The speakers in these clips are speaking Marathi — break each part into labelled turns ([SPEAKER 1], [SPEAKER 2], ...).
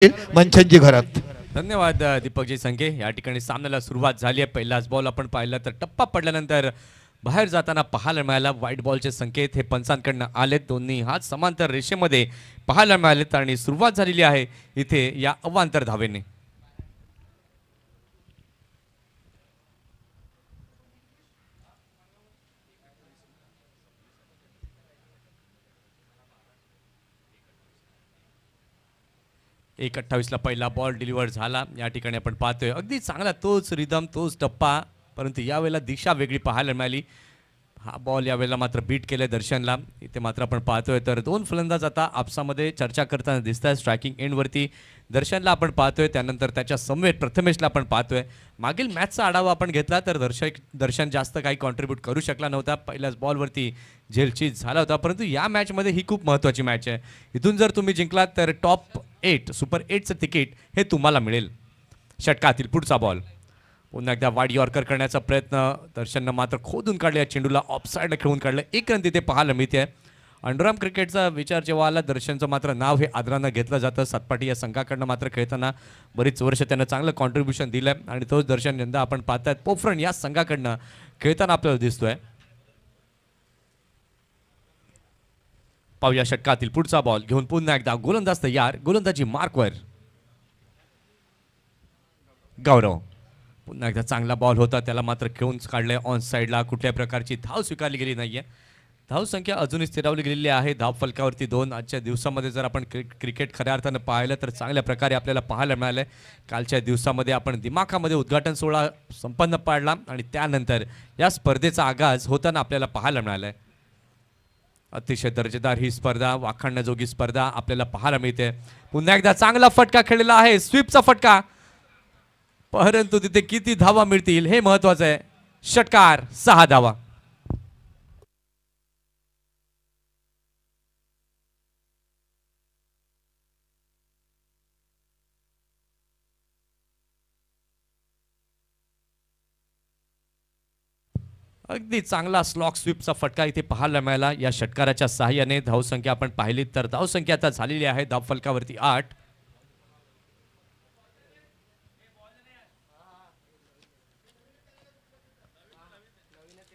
[SPEAKER 1] मंचनजी घरात.
[SPEAKER 2] धन्यवाद दीपकजी संघे. या ठिकाणी सामन्याला सुरुवात झाली आहे. पहिलाच बॉल आपण पाहिला तर टप्पा पडल्यानंतर बाहेर जाताना पाहायला मिळाला. व्हाईट बॉलचे संकेत हे पंचांकडनं आलेत. दोन्ही हात समांतर रेषेमध्ये पाहायला मिळालेत आणि सुरुवात झालेली आहे इथे या अवांतर धावेने. एक 28 ला पहिला बॉल डिलिव्हर झाला. या ठिकाणी आपण पाहतोय अगदी चांगला तोच रिदम तोच टप्पा, परंतु यावेळेला दिशा वेगळी पाहायला मिळाली. हा बॉल यावेळेला मात्र बीट केले दर्शनला. इथे मात्र आपण पाहतोय तर दोन फलंदाज आता आपसामध्ये चर्चा करताना दिसत आहेत. स्ट्रायकिंग एंडवरती दर्शनला आपण पाहतोय, त्यानंतर त्याच्या समवेत प्रथमेशला आपण पाहतोय. मागील मॅचचा आढावा आपण घेतला तर दर्शन जास्त काही कॉन्ट्रीब्यूट करू शकला नव्हता. पहिल्याच बॉलवरती झेलचीज झाला होता, परंतु या मॅचमध्ये ही खूप महत्त्वाची मॅच आहे. इथून जर तुम्ही जिंकलात तर टॉप 8 सुपर 8चं तिकीट हे तुम्हाला मिळेल. षटकातील पुढचा बॉल पुन्हा एकदा वाईड यॉर्कर करण्याचा प्रयत्न दर्शननं मात्र खोदून काढले. या चेंडूला ऑफसाईडला खेळून काढलं. एक रन तिथे पाहायला मिळते. अंडरआर्म क्रिकेटचा विचार जेव्हा आला, दर्शनचं मात्र नाव हे आदरानं घेतलं जातं. सातपाटी या संघाकडनं मात्र खेळताना बरीच वर्ष त्यानं चांगलं कॉन्ट्रीब्युशन दिलं आहे आणि तोच दर्शन यंदा आपण पाहतायत पोफरण या संघाकडनं खेळताना आपल्याला दिसतोय. पाहूया षटकातील पुढचा बॉल घेऊन पुन्हा एकदा गोलंदाज तयार. गोलंदाजी मार्कवर गौरव. पुन्हा एकदा चांगला बॉल होता, त्याला मात्र खेळून काढलंय ऑन साईडला. कुठल्याही प्रकारची धाव स्वीकारली गेली नाहीये. धाव संख्या अजूनही स्थिरावली गेलेली आहे. धाव फलकावरती 2. आजच्या दिवसामध्ये जर आपण क्रिकेट खऱ्या अर्थानं पाहिलं तर चांगल्या प्रकारे आपल्याला पाहायला मिळालं. कालच्या दिवसामध्ये आपण दिमाखामध्ये उद्घाटन सोहळा संपन्न पाडला आणि त्यानंतर या स्पर्धेचा आगाज होताना आपल्याला पाहायला मिळालाय. अतिशय दर्जेदार ही स्पर्धा, वाखाणण्याजोगी स्पर्धा आपल्याला पाहायला मिळते. पुन्हा एकदा चांगला फटका खेळलेला आहे, स्वीपचा फटका, परंतु तिथे किती धावा मिळतील हे महत्वाचं आहे. षटकार 6 धावा. अगदी चांगला स्लॉक स्वीपचा फटका इथे पाहायला मिळाला. या षटकाराच्या सहाय्याने धावसंख्या आपण पाहिली तर धावसंख्या आता झालेली आहे धाव फलकावरती 8.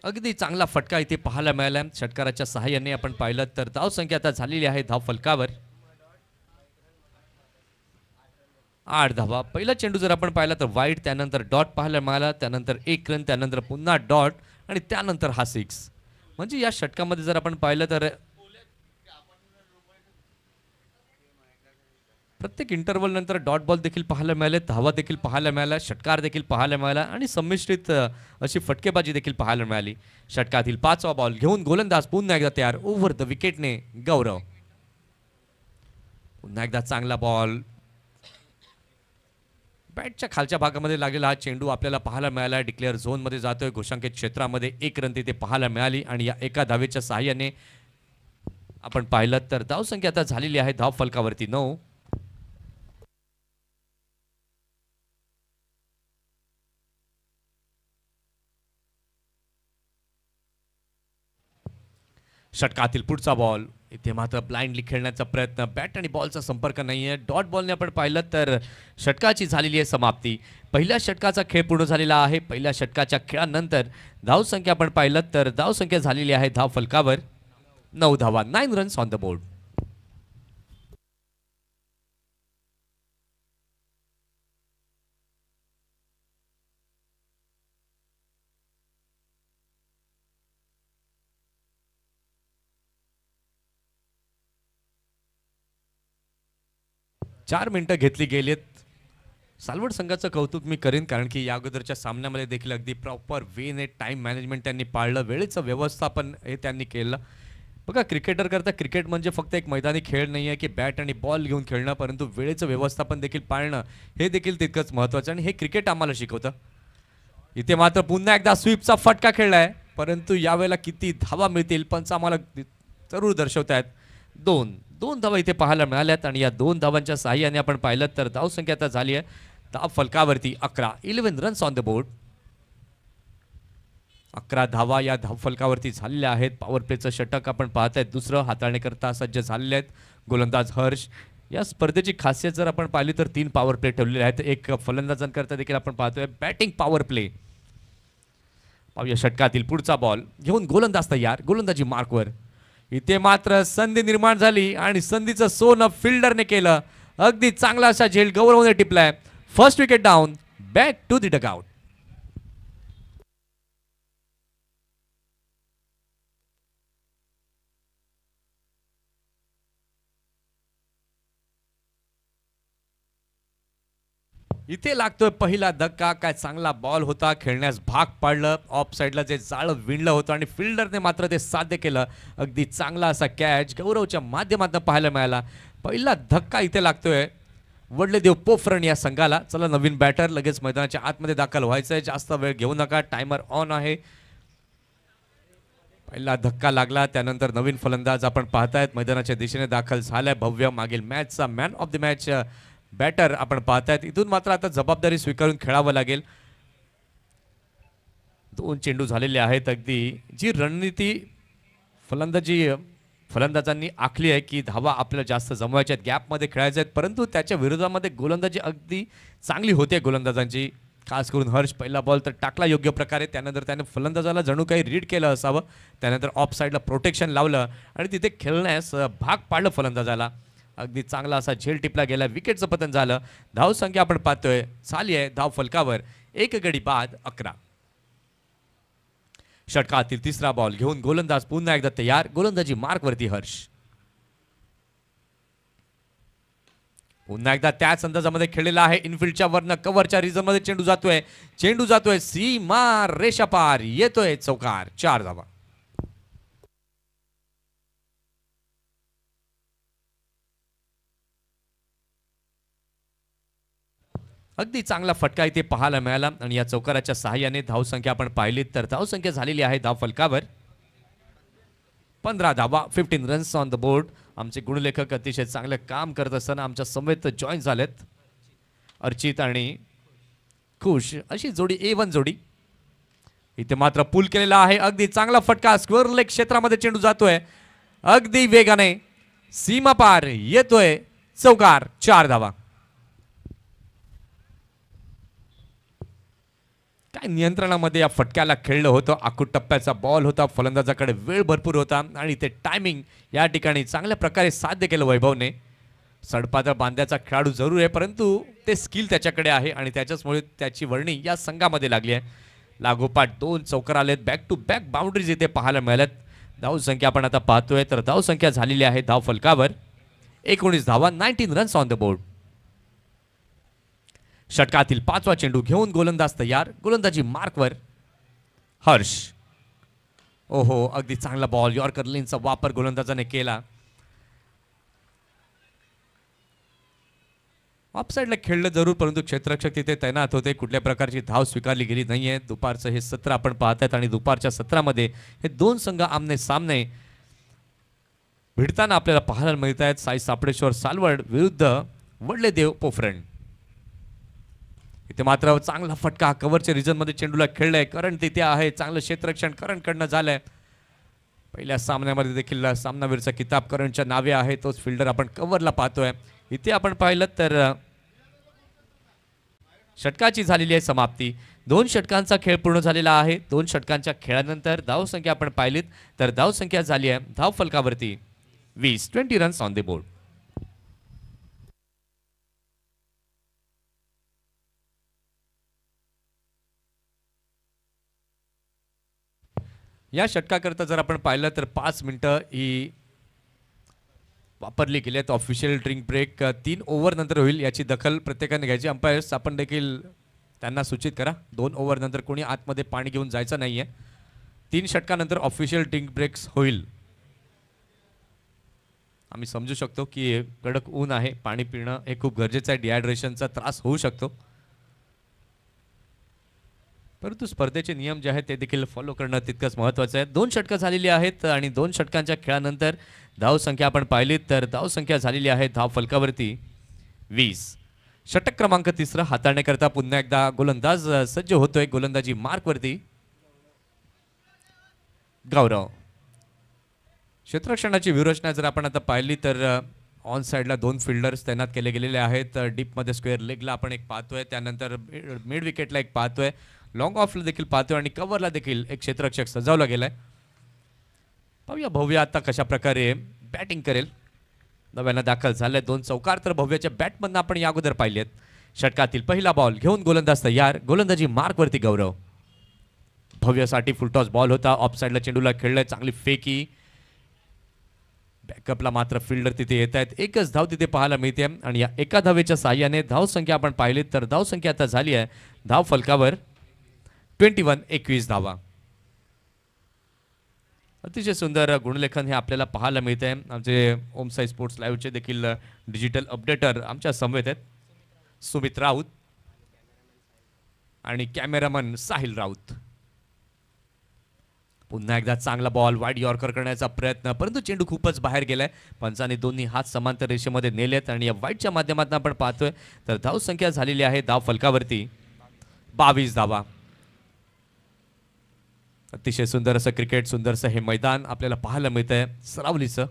[SPEAKER 2] अगदी चांगला फटका इथे पाहायला मिळाला. षटकाराच्या सहाय्याने आपण पाहिलं तर धावसंख्या आता झालेली आहे धाव फलकावर 8 धावा. पहिला चेंडू जर आपण पाहिला तर वाईड, त्यानंतर डॉट पाहायला मिळाला, त्यानंतर 1 रन, त्यानंतर पुन्हा डॉट आणि त्यानंतर हा 6. म्हणजे या षटकामध्ये जर आपण पाहिलं तर प्रत्येक इंटरव्हल नंतर डॉट बॉल देखील पाहायला मिळाले, धावा देखील पाहायला मिळाल्या, षटकार देखील पाहायला मिळाला आणि संमिश्रित अशी फटकेबाजी देखील पाहायला मिळाली. षटकातील 5वा बॉल घेऊन गोलंदाज पुन्हा एकदा तयार. ओव्हर द विकेटने गौरव. पुन्हा एकदा चांगला बॉल, बॅटच्या खालच्या भागामध्ये लागलेला हा चेंडू आपल्याला पाहायला मिळाला. डिक्लेअर झोनमध्ये जातोय. घोषांकित क्षेत्रामध्ये 1 रन तिथे पाहायला मिळाली आणि या एका धावेच्या सहाय्याने आपण पाहिलं तर धावसंख्या आता झालेली आहे धाव फलकावरती 9. षटकातील पुढचा बॉल इथे मात्र ब्लाइंडली खेळण्याचा प्रयत्न. बॅट आणि बॉलचा संपर्क नाहीये. डॉट बॉलने आपण पाहिलं तर षटकाची झालेली आहे समाप्ती. पहिल्या षटकाचा खेळ पूर्ण झालेला आहे. पहिल्या षटकाच्या खेळानंतर धावसंख्या आपण पाहिलं तर धावसंख्या झालेली आहे धाव फलकावर 9 धावा. 9 रन्स ऑन द बोर्ड. चार मिनिटं घेतली गेलीत. सालवड संघाचं कौतुक मी करेन, कारण की या अगोदरच्या सामन्यामध्ये देखील अगदी प्रॉपर वेने टाइम मॅनेजमेंट त्यांनी पाळलं. वेळेचं व्यवस्थापन हे त्यांनी केलं. बघा, क्रिकेटर करता क्रिकेट म्हणजे फक्त एक मैदानी खेळ नाही आहे की बॅट आणि बॉल घेऊन खेळणं, परंतु वेळेचं व्यवस्थापन देखील पाळणं हे देखील तितकंच महत्त्वाचं आणि हे क्रिकेट आम्हाला शिकवतं. इथे मात्र पुन्हा एकदा स्वीपचा फटका खेळलाय, परंतु यावेळेला किती धावा मिळतील पंच आम्हाला जरूर दर्शवतायत. 2 धावा इथे पाहायला मिळाल्यात आणि या 2 धावांच्या सहाय्याने आपण पाहिलं तर धावसंख्या आता झाली आहे धाव फलकावरती 11. 11 रन्स ऑन द बोर्ड. 11 धावा या धाव फलकावरती झालेल्या आहेत. पॉवर प्लेचं षटक आपण पाहतायत दुसरं हाताळण्याकरता सज्ज झालेले आहेत गोलंदाज हर्ष. या स्पर्धेची खासियत जर आपण पाहिली तर 3 पॉवर प्ले ठेवलेले आहेत. एक फलंदाजांकरता देखील आपण पाहतोय बॅटिंग पॉवर प्ले. पाहूया षटकातील पुढचा बॉल घेऊन गोलंदाज तयार, गोलंदाजी मार्कवर. इथे मात्र संधी निर्माण झाली आणि संधीचं सोनं फिल्डरने केलं. अगदी चांगला असा झेल गौरवने टिपलाय. First wicket down, back to the dugout. इथे लागतोय पहिला धक्का. काय चांगला बॉल होता, खेळण्यास भाग पाडलं. ऑफ साईडला जे जाळं विणलं होतं आणि फिल्डरने मात्र ते साध्य केलं. अगदी चांगला असा कॅच गौरवच्या माध्यमातून पाहायला मिळाला. पहिला धक्का इथे लागतोय वडलेदेव पोफरण या संघाला. चला नवीन बॅटर लगेच मैदानाच्या आतमध्ये दाखल व्हायचंय. जास्त वेळ घेऊ नका, टायमर ऑन आहे. पहिला धक्का लागला, त्यानंतर नवीन फलंदाज आपण पाहतायत मैदानाच्या दिशेने दाखल झालाय. भव्य मागील मॅचचा man of the match batter आपण पाहतायत. इथून मात्र आता जबाबदारी स्वीकारून खेळावं लागेल. 2 चेंडू झालेले आहेत. अगदी जी रणनीती फलंदाजांनी आखली आहे की धावा आपल्याला जास्त जमवायच्या आहेत, गॅपमध्ये खेळायचे आहेत, परंतु त्याच्या विरोधामध्ये गोलंदाजी अगदी चांगली होते गोलंदाजांची. खास करून हर्ष पहिला बॉल तर टाकला योग्य प्रकारे. त्यानंतर त्याने फलंदाजाला जणू काही रीड केलं असावं. त्यानंतर ऑफ साईडला प्रोटेक्शन लावलं आणि तिथे खेळण्यास भाग पाडलं फलंदाजाला. अगदी चांगला असा झेल टिपला गेला. विकेटचं पतन झालं. धावसंख्या आपण पाहतोय झाली आहे धाव फलकावर 1 गडी बाद 11. षटकातील तिसरा बॉल घेऊन गोलंदाज पुन्हा एकदा तयार, गोलंदाजी मार्कवरती हर्ष. पुन्हा एकदा त्याच अंदाजामध्ये खेळलेला आहे. इनफिल्डच्या वरनं कव्हरच्या रिझन मध्ये चेंडू जातोय सीमा रेषा पार, येतोय चौकार. 4 धावा. अगदी चांगला फटका इथे पाहायला मिळाला आणि या चौकाराच्या सहाय्याने धावसंख्या आपण पाहिली तर धावसंख्या झालेली आहे धाव फलकावर 15 धावा, 15 रन्स ऑन द बोर्ड. आमचे गुणलेखक अतिशय चांगले काम करत असताना आमच्या समवेत जॉईन झालेत. अर्चित आणि खुश अशी जोडी A1 जोडी. इथे मात्र पूल केलेला आहे. अगदी चांगला फटका स्क्वेअर लेग क्षेत्रामध्ये चेंडू जातोय अगदी वेगाने, सीमा पार, येतोय चौकार. 4 धावा. काय नियंत्रणामध्ये या फटक्याला खेळलं होतं. आखूड टप्प्याचा बॉल होता, फलंदाजाकडे वेळ भरपूर होता आणि ते टायमिंग या ठिकाणी चांगल्या प्रकारे साध्य केलं वैभवने. सडपातळ बांध्याचा खेळाडू जरूर आहे, परंतु ते स्किल त्याच्याकडे आहे आणि त्याच्याचमुळे त्याची वर्णी या संघामध्ये लागली आहे. लागोपाठ 2 चौकार आलेत. बॅक टू बॅक बाउंड्रीज इथे पाहायला मिळाल्यात. धावसंख्या आपण आता पाहतोय तर धावसंख्या झालेली आहे धाव फलकावर 19 धावा, 19 रन्स ऑन द बोर्ड. षटकातील 5वा चेंडू घेऊन गोलंदाज तयार, गोलंदाजी मार्कवर हर्ष. ओहो, अगदी चांगला बॉल. यॉर्कर लेनचा वापर गोलंदाजाने केला. ऑफसाईडला खेळलं जरूर, परंतु क्षेत्ररक्षक तिथे तैनात होते. कुठल्या प्रकारची धाव स्वीकारली गेली नाहीये. दुपारचं हे सत्र आपण पाहतायत आणि दुपारच्या सत्रामध्ये हे 2 संघ आमने सामने भिडताना आपल्याला पाहायला मिळत आहेत. साई सापडेश्वर सालवड विरुद्ध वडलेदेव पोफरण. इथे मात्र चांगला फटका कव्हरच्या रिजन मध्ये चेंडूला खेळलाय. करंट तिथे आहे, चांगलं क्षेत्ररक्षण करंटकडनं झालंय. पहिल्या सामन्यामध्ये देखील सामनावीरचा किताब करंटच्या नावे आहे. तोच फिल्डर आपण कव्हरला पाहतोय. इथे आपण पाहिलं तर षटकाची झालेली आहे समाप्ती. 2 षटकांचा खेळ पूर्ण झालेला आहे. 2 षटकांच्या खेळानंतर धावसंख्या आपण पाहिलीत तर धावसंख्या झाली आहे धाव फलकावरती 20 रन्स ऑन द बोर्ड. या षटकाकरता जर आपण पाहिलं तर 5 मिनिटं ही वापरली गेली आहेत. ऑफिशियल ड्रिंक ब्रेक 3 ओव्हर नंतर होईल, याची दखल प्रत्येकाने घ्यायची. अंपायर्स आपण देखील त्यांना सूचित करा 2 ओव्हर नंतर कोणी आतमध्ये पाणी घेऊन जायचं नाहीये. 3 षटकानंतर ऑफिशियल ड्रिंक ब्रेक्स होईल. आम्ही समजू शकतो की कडक ऊन आहे, पाणी पिणं हे खूप गरजेचं आहे. डिहायड्रेशनचा त्रास होऊ शकतो, परंतु स्पर्धेचे नियम जे आहेत ते देखील फॉलो करणं तितकंच महत्त्वाचं आहे. 2 षटकं झालेली आहेत आणि 2 षटकांच्या खेळानंतर धावसंख्या आपण पाहिली तर धावसंख्या झालेली आहे धाव फलकावरती 20. षटक क्रमांक 3 हाताळण्याकरता पुन्हा एकदा गोलंदाज सज्ज होतोय. गोलंदाजी मार्कवरती गौरव. क्षेत्ररक्षणाची व्यूहरचना जर आपण आता पाहिली तर ऑन साईडला 2 फिल्डर्स तैनात केले गेलेले आहेत. डीपमध्ये स्क्वेअर लेगला आपण एक पाहतोय, त्यानंतर मिड विकेटला एक पाहतोय, लॉंग ऑफला देखील पाहतोय आणि कव्हरला देखील एक क्षेत्ररक्षक सजावला गेलाय. पाहूया भव्य आता कशा प्रकारे बॅटिंग करेल. नव्यानं दाखल झाले 2 चौकार तर भव्याच्या बॅटमधनं आपण या अगोदर पाहिलेत. षटकातील पहिला बॉल घेऊन गोलंदाज तयार, गोलंदाजी मार्कवरती गौरव. भव्यसाठी फुलटॉस बॉल होता, ऑफ साईडला चेंडूला खेळलाय, चांगली फेकी. बॅकअपला मात्र फिल्डर तिथे येत आहेत. एकच धाव तिथे पाहायला मिळते आणि या एका धावेच्या साह्याने धाव संख्या आपण पाहिली तर धाव संख्या आता झाली आहे धाव फलकावर 21 धावा. अतिशय सुंदर गुणलेखन हे आपल्याला पाहायला मिळते. आमचे ओम साई स्पोर्ट्स लाईव्हचे देखील डिजिटल अपडेटर आमच्या समवेत आहेत, सुमित राऊत आणि कॅमेरामन साहिल राऊत. पुन्हा एकदा चांगला बॉल वाईड यॉर्कर करण्याचा प्रयत्न, परंतु चेंडू खूपच बाहेर गेलाय. पंचांनी दोन्ही हात समांतर रेषेमध्ये नेलेत आणि या वाईडच्या माध्यमातून आपण पाहतोय तर धाव संख्या झालेली आहे धाव फलकावरती 22 धावा. अतिशय सुंदर असं क्रिकेट, सुंदरसं हे मैदान आपल्याला पाहायला मिळतंय, सरावलीचं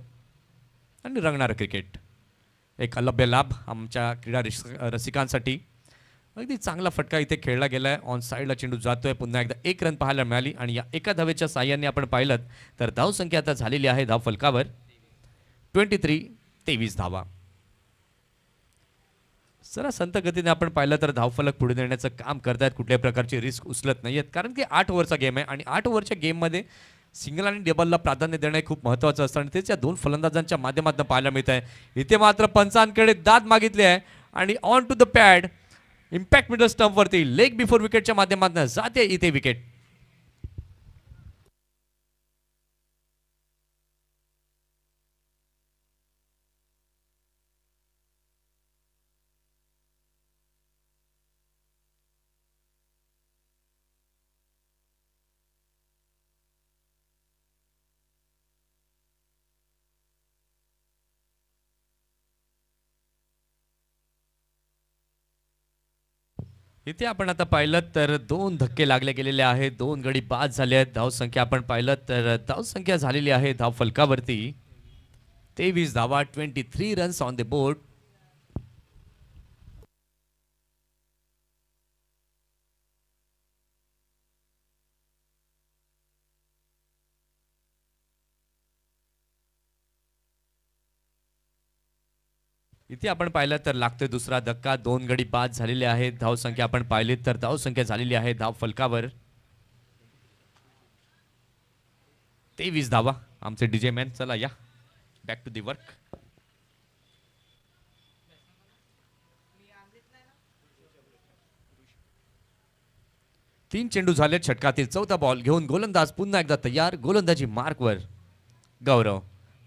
[SPEAKER 2] आणि रंगणारं क्रिकेट. एक अलभ्य लाभ आमच्या क्रीडा रसिकांसाठी. अगदी चांगला फटका इथे खेळला गेलाय. ऑन साईडला चेंडू जातोय, पुन्हा एकदा 1 रन पाहायला मिळाली आणि या एका धावेच्या साह्याने आपण पाहिलं तर धाव संख्या आता झालेली आहे धाव फलकावर 23 धावा. जरा संत गतीने आपण पाहिलं तर धावफलक पुढे नेण्याचं काम करतायत, कुठल्याही प्रकारची रिस्क उचलत नाहीयेत, कारण की 8 ओव्हरचा गेम आहे आणि 8 ओव्हरच्या गेममध्ये सिंगल आणि डबलला प्राधान्य देणे खूप महत्त्वाचं असतं आणि तेच या 2 फलंदाजांच्या माध्यमातून पाहायला मिळत आहे. इथे मात्र पंचांकडे दाद मागितली आहे आणि on to the pad impact middle स्टंपवरती लेग बिफोर विकेटच्या माध्यमातून जाते इथे विकेट. इथे आपण आता पाहिलं तर 2 धक्के लागले गेलेले आहेत, 2 गडी बाद झाले आहेत. धाव संख्या आपण पाहिलं तर धाव संख्या झालेली आहे धाव फलकावरती 23 धावा, 23 रन्स ऑन द बोर्ड. इथे आपण पाहिलं तर लागतोय दुसरा धक्का, 2 गडी बाद झालेले आहेत. धाव संख्या आपण पाहिली तर धाव संख्या झालेली आहे धाव फलकावर 23 धावा. आमचे डीजे मॅन चला या बॅक टू दी वर्क. तीन चेंडू झाले, षटकातील चौथा बॉल घेऊन गोलंदाज पुन्हा एकदा तयार, गोलंदाजी मार्कवर गौरव.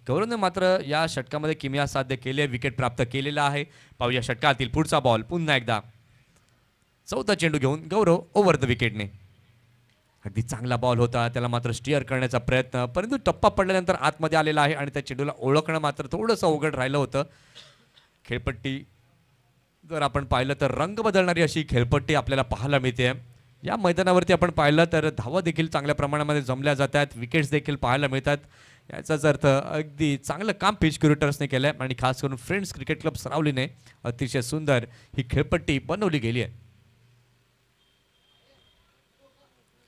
[SPEAKER 2] गौरवने मात्र या षटकामध्ये किमया साध्य केले, विकेट प्राप्त केलेला आहे. पाहूया षटकातील पुढचा बॉल, पुन्हा एकदा चौथा चेंडू घेऊन गौरव ओव्हर द विकेटने. अगदी चांगला बॉल होता, त्याला मात्र स्टिअर करण्याचा प्रयत्न, परंतु टप्पा पडल्यानंतर आतमध्ये आलेला आहे आणि त्या चेंडूला ओळखणं मात्र थोडंसं अवघड राहिलं होतं. खेळपट्टी जर आपण पाहिलं तर रंग बदलणारी अशी खेळपट्टी आपल्याला पाहायला मिळते. या मैदानावरती आपण पाहिलं तर धावा देखील चांगल्या प्रमाणामध्ये जमल्या जातात, विकेट्स देखील पाहायला मिळतात. याचाच अर्थ अगदी चांगलं काम पिच क्युरेटर्सने केलं आहे आणि खास करून फ्रेंड्स क्रिकेट क्लब सरावलीने अतिशय सुंदर ही खेळपट्टी बनवली गेली आहे.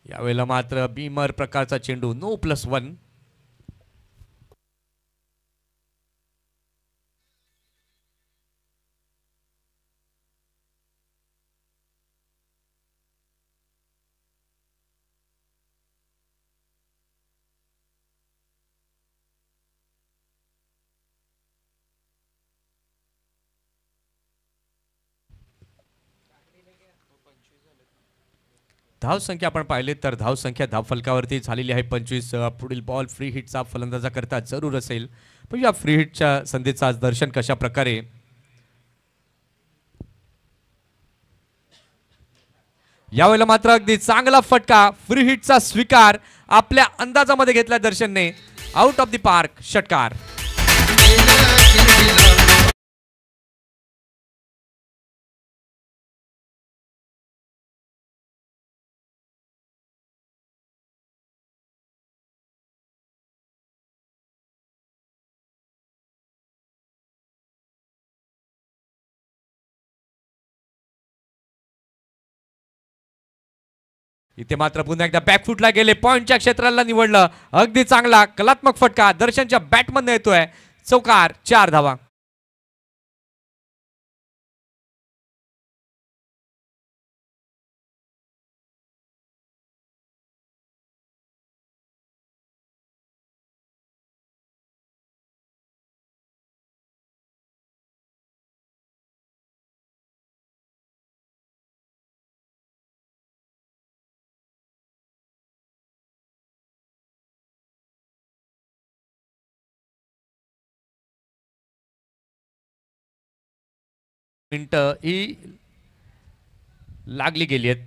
[SPEAKER 2] यावेळेला मात्र बीमर प्रकारचा चेंडू, नो +1. धाव संख्या आपण पाहिले तर धाव संख्या धाव फलकावरती झालेली आहे 25. पुढील बॉल फ्री हिटचा फलंदाजा करता जरूर असेल, पण या फ्री हिटच्या संधीचा दर्शन कशा प्रकारे. यावेळेला मात्र अगदी चांगला फटका, फ्री हिटचा स्वीकार आपल्या अंदाजामध्ये घेतला दर्शनने. आउट ऑफ द पार्क षटकार. इथे मात्र पुन्हा एकदा बॅकफुटला गेले, पॉइंटच्या क्षेत्राला निवडलं. अगदी चांगला कलात्मक फटका दर्शनच्या बॅटमधून येतोय. चौकार, 4 धावा. मिनिटं ही लागली गेली आहेत.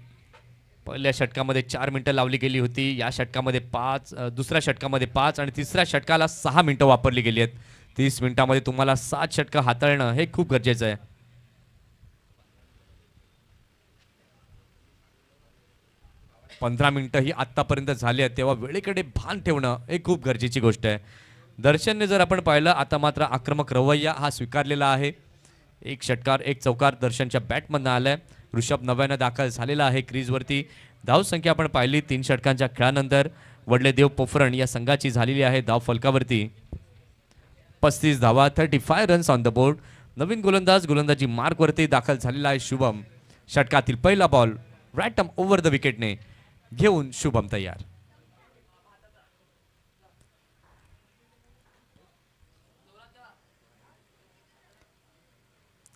[SPEAKER 2] पहिल्या षटकामध्ये 4 मिनिटं लावली गेली होती. या षटकामध्ये 5, दुसऱ्या षटकामध्ये 5 आणि तिसऱ्या षटकाला 6 मिनिटं वापरली गेली आहेत. 30 मिनिटांमध्ये तुम्हाला 7 षटकं हाताळणं हे खूप गरजेचं आहे. 15 मिनिटं ही आत्तापर्यंत झाली आहेत, तेव्हा वेळेकडे भान ठेवणं हे खूप गरजेची गोष्ट आहे. दर्शनने जर आपण पाहिलं, आता मात्र आक्रमक रवैया हा स्वीकारलेला आहे. एक षटकार, एक चौकार दर्शनच्या बॅटमधनं आलाय. ऋषभ नव्यानं दाखल झालेला आहे क्रीजवरती. धाव संख्या आपण पाहिली 3 षटकांच्या खेळानंतर वडलेदेव पोफरण या संघाची झालेली आहे धाव फलकावरती 35 धावा, 35 रन्स ऑन द बोर्ड. नवीन गोलंदाज गोलंदाजी मार्कवरती दाखल झालेला आहे शुभम. षटकातील पहिला बॉल रॅटम ओव्हर द विकेटने घेऊन शुभम तयार.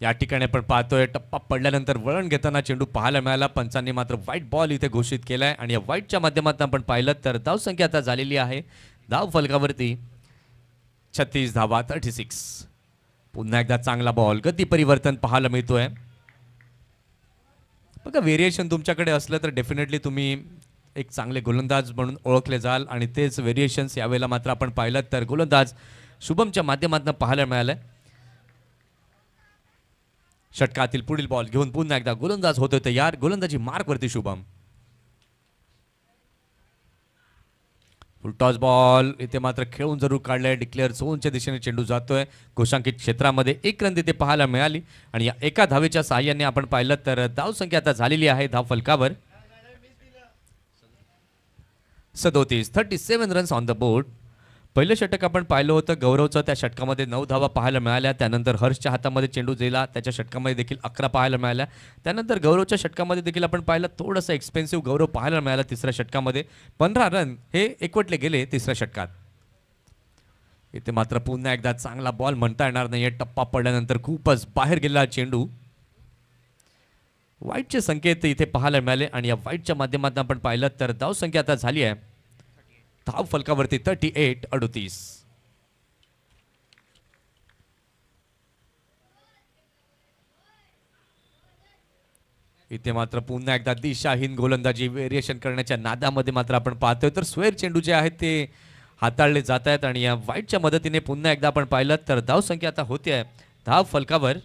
[SPEAKER 2] या ठिकाणी आपण पाहतोय टप्पा पडल्यानंतर वळण घेताना चेंडू पाहायला मिळाला. पंचांनी मात्र व्हाईट बॉल इथे घोषित केलाय आणि या व्हाईटच्या माध्यमातून आपण पाहिलं तर धाव संख्या आता झालेली आहे धाव फलकावरती 36 धावा, 36. पुन्हा एकदा चांगला बॉल, गती परिवर्तन पाहायला मिळतोय. बघा, व्हेरिएशन तुमच्याकडे असलं तर डेफिनेटली तुम्ही एक चांगले गोलंदाज म्हणून ओळखले जाल आणि तेच व्हेरिएशन्स यावेळेला मात्र आपण पाहिलं तर गोलंदाज शुभमच्या माध्यमातून पाहायला मिळालंय. षटकातील पुढील बॉल घेऊन पुन्हा एकदा गोलंदाज होतोय तयार. गोलंदाजी मार्कवरती शुभम. फुलटॉस बॉल इथे मात्र खेळून जरूर काढलाय. डिक्लेअर झोनच्या दिशेने चेंडू जातोय. घोषांकित क्षेत्रामध्ये 1 रन तिथे पाहायला मिळाली आणि या एका धावेच्या साहाय्याने आपण पाहिलं तर धाव संख्या आता झालेली आहे धाव फलकावर 37 रन्स ऑन द बोर्ड. पहिलं षटक आपण पाहिलं होतं गौरवचं, त्या षटकामध्ये 9 धावा पाहायला मिळाल्या. त्यानंतर हर्षच्या हातामध्ये चेंडू गेला, त्याच्या षटकामध्ये देखील 11 पाहायला मिळाल्या. त्यानंतर गौरवच्या षटकामध्ये देखील आपण पाहिलं थोडंसं एक्सपेन्सिव्ह गौरव पाहायला मिळाला. तिसऱ्या षटकामध्ये 15 रन हे एकवटले गेले तिसऱ्या षटकात. इथे मात्र पुन्हा एकदा चांगला बॉल म्हणता येणार नाही. टप्पा पडल्यानंतर खूपच बाहेर गेलेला चेंडू. व्हाईटचे संकेत इथे पाहायला मिळाले आणि या व्हाईटच्या माध्यमातून आपण पाहिलं तर धाव संख्या आता झाली आहे धाव फलकावरती 38-38. इथे मात्र पुन्हा एकदा दिशाहीन गोलंदाजी व्हेरिएशन करण्याच्या नादामध्ये मात्र आपण पाहतोय तर स्क्वेअर चेंडू जे आहेत ते हाताळले जात आहेत आणि या व्हाईटच्या मदतीने पुन्हा एकदा आपण पाहिलं तर धाव संख्या आता होती आहे धाव फलकावर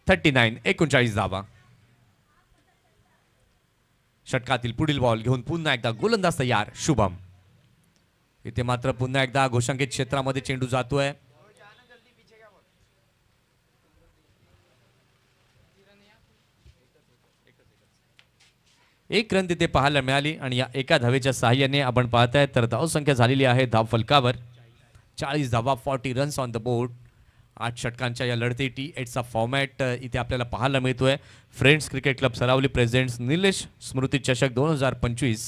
[SPEAKER 2] 39 धावा. षटकातील पुढील बॉल घेऊन पुन्हा एकदा गोलंदाज तयार शुभम. इथे मात्र पुन्हा एकदा घोषांकित क्षेत्रामध्ये चेंडू जातोय. एक रन तिथे पाहायला मिळाली आणि या एका धावेच्या साहाय्याने आपण पाहताय तर धाव संख्या झालेली आहे धाव फलकावर 40 धावा, 40 रन्स ऑन द बोर्ड. 8 षटकांच्या या लढती T8चा फॉर्मॅट इथे आपल्याला पाहायला मिळतोय. Friends cricket club Saravali presents Nilesh Smriti चषक 2025.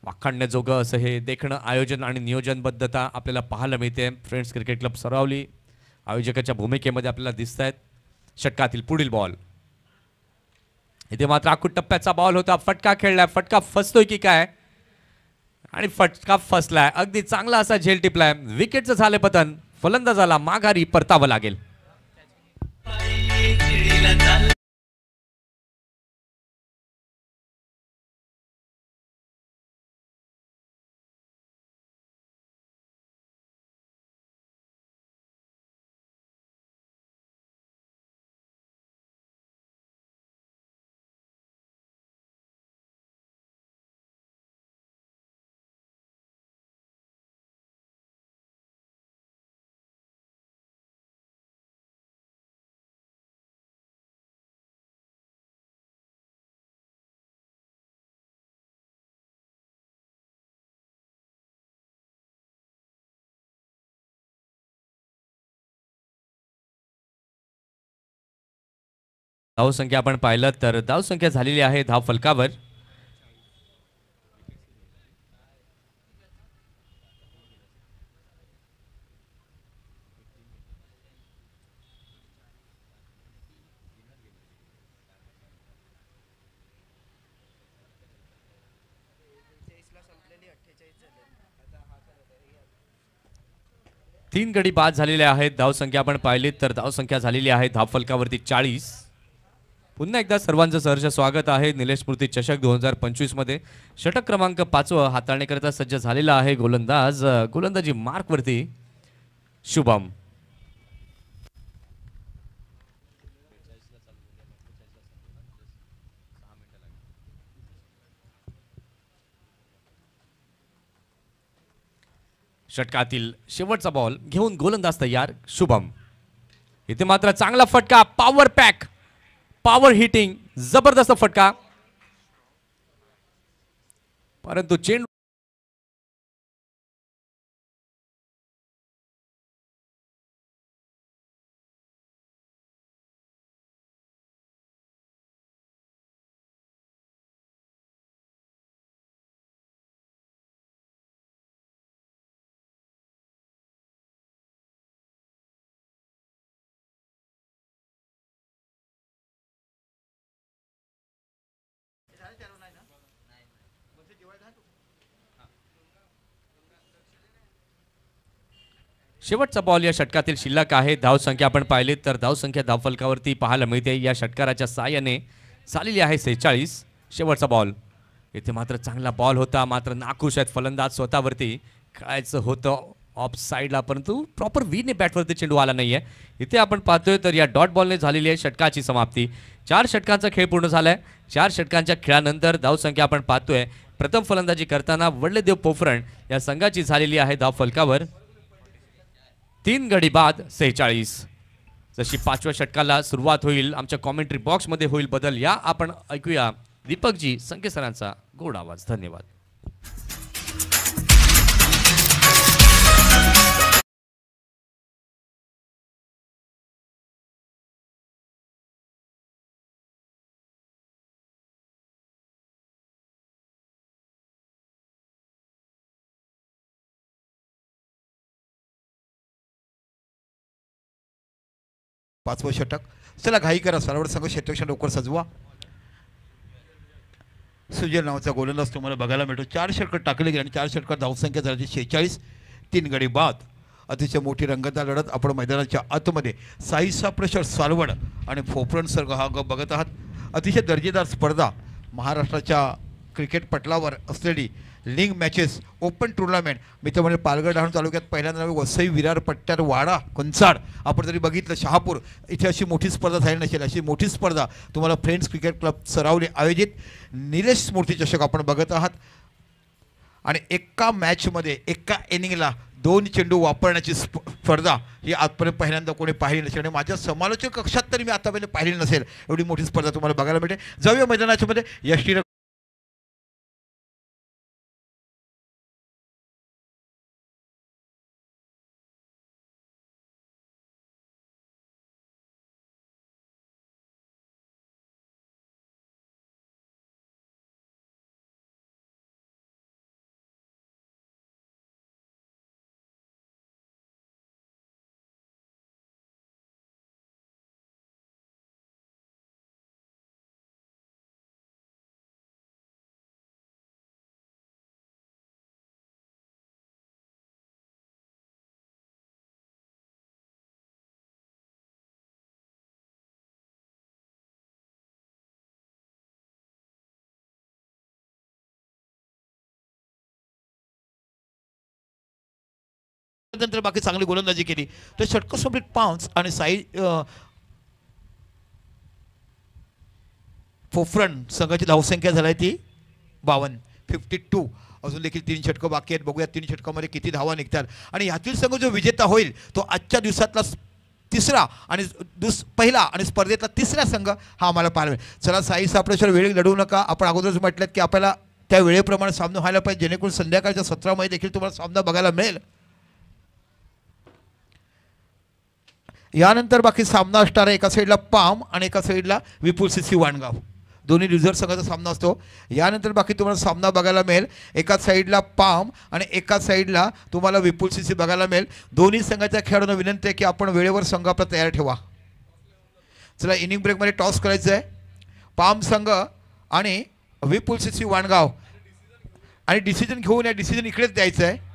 [SPEAKER 2] वाखाणण्याजोगं असं हे देखणं आयोजन आणि नियोजनबद्धता आपल्याला पाहायला मिळते. फ्रेंड्स क्रिकेट क्लब सरावली आयोजकाच्या भूमिकेमध्ये आपल्याला दिसत आहेत. षटकातील पुढील बॉल इथे मात्र आखूड टप्प्याचा बॉल होता. फटका खेळलाय, फटका फसतोय की काय आणि फटका फसलाय. अगदी चांगला असा झेल टिपलाय. विकेटचं झाले पतन. फलंदाजाला माघारी परतावं लागेल. धावसंख्या आपण पाहिलं तर धावसंख्या झालेली आहे धाव फलकावर. तीन गडी बाद झालेले आहेत. धावसंख्या आपण पाहिली तर धावसंख्या झालेली आहे धाव फलकावरती 40. पुन्हा एकदा सर्वांचं सहर्ष स्वागत आहे निलेश स्मृती चषक 2025 मध्ये. षटक क्रमांक 5 हाताळण्याकरिता सज्ज झालेला आहे गोलंदाज. गोलंदाजी मार्क वरती शुभम. षटकातील शेवटचा बॉल घेऊन गोलंदाज तयार शुभम. इथे मात्र चांगला फटका, पॉवर पॅक, पॉवर हिटिंग, जबरदस्त फटका, परंतु चेंडू शेवटचा बॉल या षटकातील शिल्लक आहे. धावसंख्या आपण पाहिली तर धावसंख्या धावफलकावरती पाहायला मिळते. या षटकाराच्या साहाय्याने झालेली आहे 46. शेवटचा बॉल. इथे मात्र चांगला बॉल होता, मात्र नाखुश आहेत फलंदाज स्वतःवरती. खेळायचं होतं ऑफ साईडला, परंतु प्रॉपर वीने बॅटवरती चेंडू आला नाहीये. इथे आपण पाहतोय तर या डॉट बॉलने झालेली आहे षटकाची समाप्ती. 4 षटकांचा खेळ पूर्ण झालाय. 4 षटकांच्या खेळानंतर धावसंख्या आपण पाहतोय प्रथम फलंदाजी करताना वडलेदेव पोफरण या संघाची झालेली आहे धाव फलकावर 3 गडी बाद 46. जशी 5व्या षटकाला सुरुवात होईल, आमच्या कॉमेंट्री बॉक्समध्ये होईल बदल. या आपण ऐकूया दीपकजी संके सरांचा गोड आवाज. धन्यवाद.
[SPEAKER 1] पाचवं षटक. चला घाई करा, सरळ संघ क्षेत्ररक्षण लवकर सजवा. सुजय नावाचा गोलंदाज तुम्हाला बघायला मिळतो. 4 षटकं टाकले गेले आणि 4 षटकात धावसंख्या झाली 46. 3 गडी बाद. अतिशय मोठी रंगतदार लढत आपण मैदानाच्या आतमध्ये साईसा प्रेशर सालवड आणि फोफरण सर्ग हा बघत आहात. अतिशय दर्जेदार स्पर्धा महाराष्ट्राच्या क्रिकेट पटलावर असलेली लीग मॅचेस ओपन टुर्नामेंट. मी तर म्हणजे पालघर डहाणू तालुक्यात पहिल्यांदा वसई, विरार, पट्ट्यार, वाडा, कंचाड आपण जरी बघितलं, शहापूर इथे अशी मोठी स्पर्धा झाली नसेल. अशी मोठी स्पर्धा तुम्हाला फ्रेंड्स क्रिकेट क्लब सरावली आयोजित निलेश स्मृती चषक आपण बघत आहात. आणि एका मॅचमध्ये एका इनिंगला 2 चेंडू वापरण्याची स्पर्धा ही आजपर्यंत पहिल्यांदा कोणी पाहिली नसेल आणि माझ्या समालोचक कक्षात तरी मी आतापर्यंत पाहिली नसेल. एवढी मोठी स्पर्धा तुम्हाला बघायला मिळते. जाऊया मैदानाच्या मध्ये. यष्टी नंतर बाकी चांगली गोलंदाजी केली तर षटक सम्राट पाउन्स आणि साई फोफरण संघाची धावसंख्या झाली ती 52. अजून देखील 3 षटकं बाकी आहेत. बघूया 3 षटकामध्ये किती धावा निघतात आणि यातील संघ जो विजेता होईल तो आजच्या दिवसातला तिसरा आणि पहिला आणि स्पर्धेतला तिसरा संघ हा आम्हाला पाहायला मिळेल. चला साई सापडेश्वर वेळी लढवू नका. आपण अगोदरच म्हटलं की आपल्याला त्या वेळेप्रमाणे सामना व्हायला पाहिजे जेणेकरून संध्याकाळच्या सत्रामध्ये देखील तुम्हाला सामना बघायला मिळेल. यानंतर बाकी सामना असणार आहे एका साईडला पाम आणि एका साईडला विपुल सीसी वाणगाव. दोन्ही रिझर्व्ह संघाचा सामना असतो. यानंतर बाकी तुम्हाला सामना बघायला मिळेल एका साईडला पाम आणि एका साईडला तुम्हाला विपुल सीसी बघायला मिळेल. दोन्ही संघाच्या खेळाडूंना विनंती आहे की आपण वेळेवर संघ आपला तयार ठेवा. चला इनिंग ब्रेकमध्ये टॉस करायचं आहे. पाम संघ आणि विपुल सीसी वाणगाव आणि डिसिजन घेऊन या डिसिजन इकडेच द्यायचं आहे.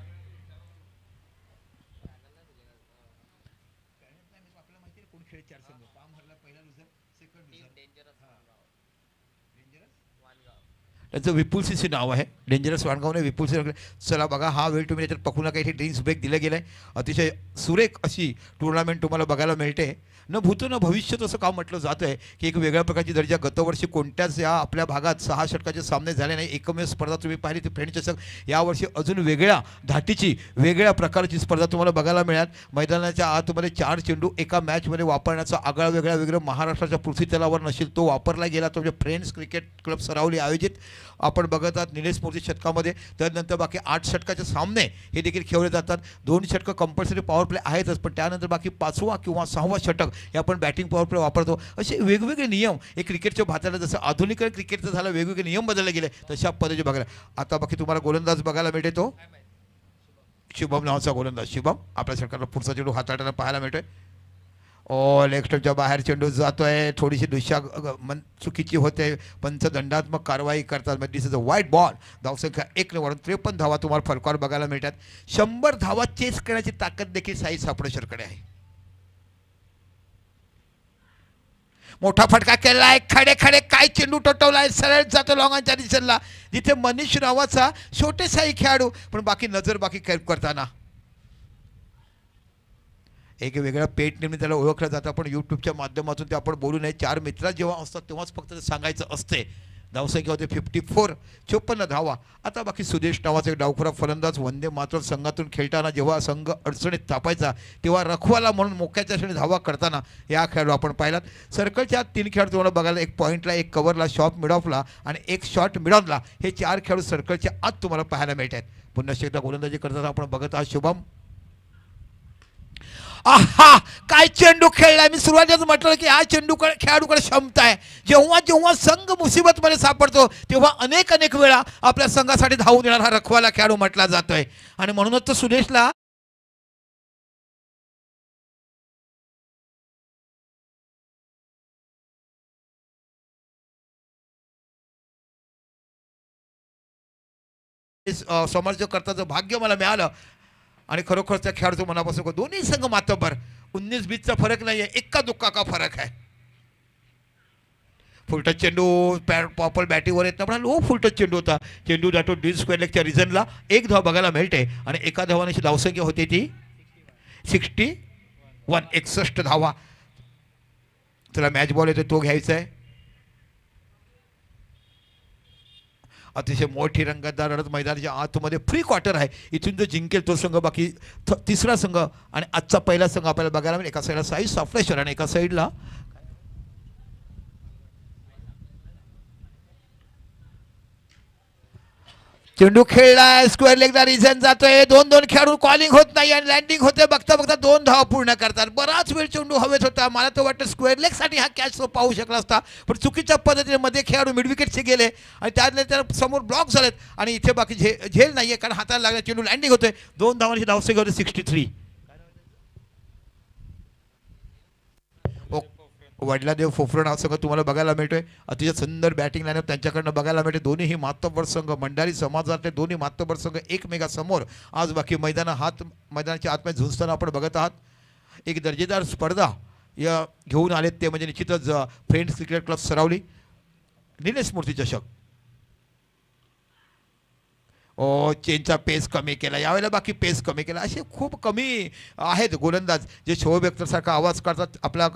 [SPEAKER 1] त्याचं विपुल सीसी नाव आहे. डेंजरस वाणगावने विपुल सीसी. चला बघा हा वेळ तुम्ही त्याच्यात पकडू नका. इथे ड्रिंक्स ब्रेक दिलं गेलं आहे. अतिशय सुरेख अशी टुर्नामेंट तुम्हाला बघायला मिळते. न भूत न भविष्यात असं काम म्हटलं जातं आहे की एक वेगळ्या प्रकारची दर्जा. गतवर्षी कोणत्याच या आपल्या भागात 6 षटकाचे सामने झाले नाही. एकमेव स्पर्धा तुम्ही पाहिली ती फ्रेंच चषक. यावर्षी अजून वेगळ्या धाटीची वेगळ्या प्रकारची स्पर्धा तुम्हाला बघायला मिळाल. मैदानाच्या आतमध्ये 4 चेंडू एका मॅचमध्ये वापरण्याचा आगळा वेगळं महाराष्ट्राच्या पृथ्वी तलावर नसेल तो वापरला गेला. तो म्हणजे फ्रेंड्स क्रिकेट क्लब सरावली आयोजित आपण बघत आहात निलेश मूर्ती शतकामध्ये. त्यानंतर बाकी 8 षटकाचे सामने हे देखील खेळले जातात. 2 षटकं कंपल्सरी पॉवर प्ले आहेतच, पण त्यानंतर बाकी 5वा किंवा 6वा षटक हे आपण बॅटिंग पॉवर प्ले वापरतो. असे वेगवेगळे नियम हे क्रिकेटच्या भाताला जसं आधुनिक क्रिकेटचं झालं वेगवेगळे नियम बदलले गेले तशा पद्धतीने बघायला. आता बाकी तुम्हाला गोलंदाज बघायला मिळते तो शुभम नावाचा गोलंदाज. शुभम आपल्या षटकाला पुढचा चेंडू हाताळताना पाहायला मिळतोय. लेग स्टंपच्या बाहेर चेंडू जातोय. थोडीशी दिशा चुकीची होते. पंच दंडात्मक कारवाई करतात. दिस इज अ वाईट बॉल. धावसंख्या 1 वरून 53 धावा तुम्हाला फलकावर बघायला मिळतात. 100 धावा चेस करण्याची ताकद देखील साई सापडेश्वरकडे आहे. मोठा फटका केलाय. खडे खडे काय चेंडू टोटवलाय. सरळ जातो लॉंगांच्या दिशेला जिथे मनीष नावाचा छोटेसाही खेळाडू पण बाकी नजर बाकी कैद करताना एक वेगळा पेट नेहमी त्याला ओळखलं जातं. आपण यूट्यूबच्या माध्यमातून ते आपण बोलू नये. 4 मित्र जेव्हा असतात तेव्हाच फक्त ते सांगायचं असते. धावसंख्या होते 54, 54 धावा. आता बाकी सुदेश नावाचा एक डावखुरा फलंदाज वंदे मातरम संघातून खेळताना जेव्हा संघ अडचणीत तापायचा तेव्हा रखवाला म्हणून मोक्याच्या क्षणी धावा करताना या खेळाडू आपण पाहिलात. सर्कलच्या 3 खेळाडू तुम्हाला बघायला, एक पॉईंटला, एक कव्हरला, शॉट मिड ऑफला आणि एक शॉट मिड ऑनला हे 4 खेळाडू सर्कलच्या आत तुम्हाला पाहायला मिळत आहेत. पुन्हा एकदा गोलंदाजी करताना आपण बघत आहात शुभम. आहा काय चेंडू खेळलाय. मी सुरुवातीलाच म्हटलं की हा खेळाडूकडे क्षमता आहे. जेव्हा जेव्हा संघ मुसीबतमध्ये सापडतो तेव्हा अनेक वेळा आपल्या संघासाठी धावून येणार हा रखवाला खेळाडू म्हटला जातोय. आणि म्हणूनच तर सुदेशला समर्थ करताचं भाग्य मला मिळालं. आणि खरोखर त्या खेळाडूचं मनापासून दोन्ही संघ मातबर 19-20चा फरक नाही आहे. एका दुक्का का फरक आहे. फुलटच चेंडू पॉपर बॅटीवर येत ना पण लो फुलटच चेंडू होता. चेंडू जातो डी स्क्वेअर लेगच्या रिझनला. 1 धाव बघायला मिळते आणि एका धावाने धावसंख्या होती ती 61, 61 धावा. त्याला मॅच बॉल येतो तो घ्यायचा आहे. अतिशय मोठी रंगतदार लढत मैदानाच्या आतमध्ये फ्री क्वार्टर आहे. इथून जो जिंकेल तो संघ बाकी तिसरा संघ आणि आजचा पहिला संघ आपल्याला बघायला मिळेल. एका साईडला साई साफलेश्वर आणि एका साईडला चेंडू खेळलाय. स्क्वेअर लेगला रिझन जातोय. 2-2 खेळाडू कॉलिंग होत नाही आणि लँडिंग होते. बघता 2 धावा पूर्ण करतात. बराच वेळ चेंडू हवेत होता. मला तर वाटतं स्क्वेअर लेगसाठी हा कॅच तो पाहू शकला असता पण चुकीच्या पद्धतीने मध्ये खेळाडू मिड विकेटचे गेले आणि त्यातले त्याला समोर ब्लॉक झालेत आणि इथे बाकी झेल नाहीये कारण हाताला लागला चेंडू लँडिंग होतोय. 2 धावांची धावसंख्या होते 63. वडलादेव फोफरण हा संघ तुम्हाला बघायला मिळतोय. अतिशय सुंदर बॅटिंग लाईनअप त्यांच्याकडनं बघायला मिळते. दोन्हीही मातब्बर संघ मंडारी समाजातले दोन्ही मातब्बर संघ एकमेकांसमोर आज बाकी मैदानाच्या आतमध्ये झुंजताना आपण बघत आहात. एक दर्जेदार स्पर्धा या घेऊन आलेत ते म्हणजे निश्चितच फ्रेंड्स क्रिकेट क्लब सरावली निलेश मूर्ती चषक. चेनचा पेस कमी केला. यावेळेला बाकी पेस कमी केला. असे खूप कमी आहेत गोलंदाज जे शोएब अख्तरसारखा आवाज करतात. आपला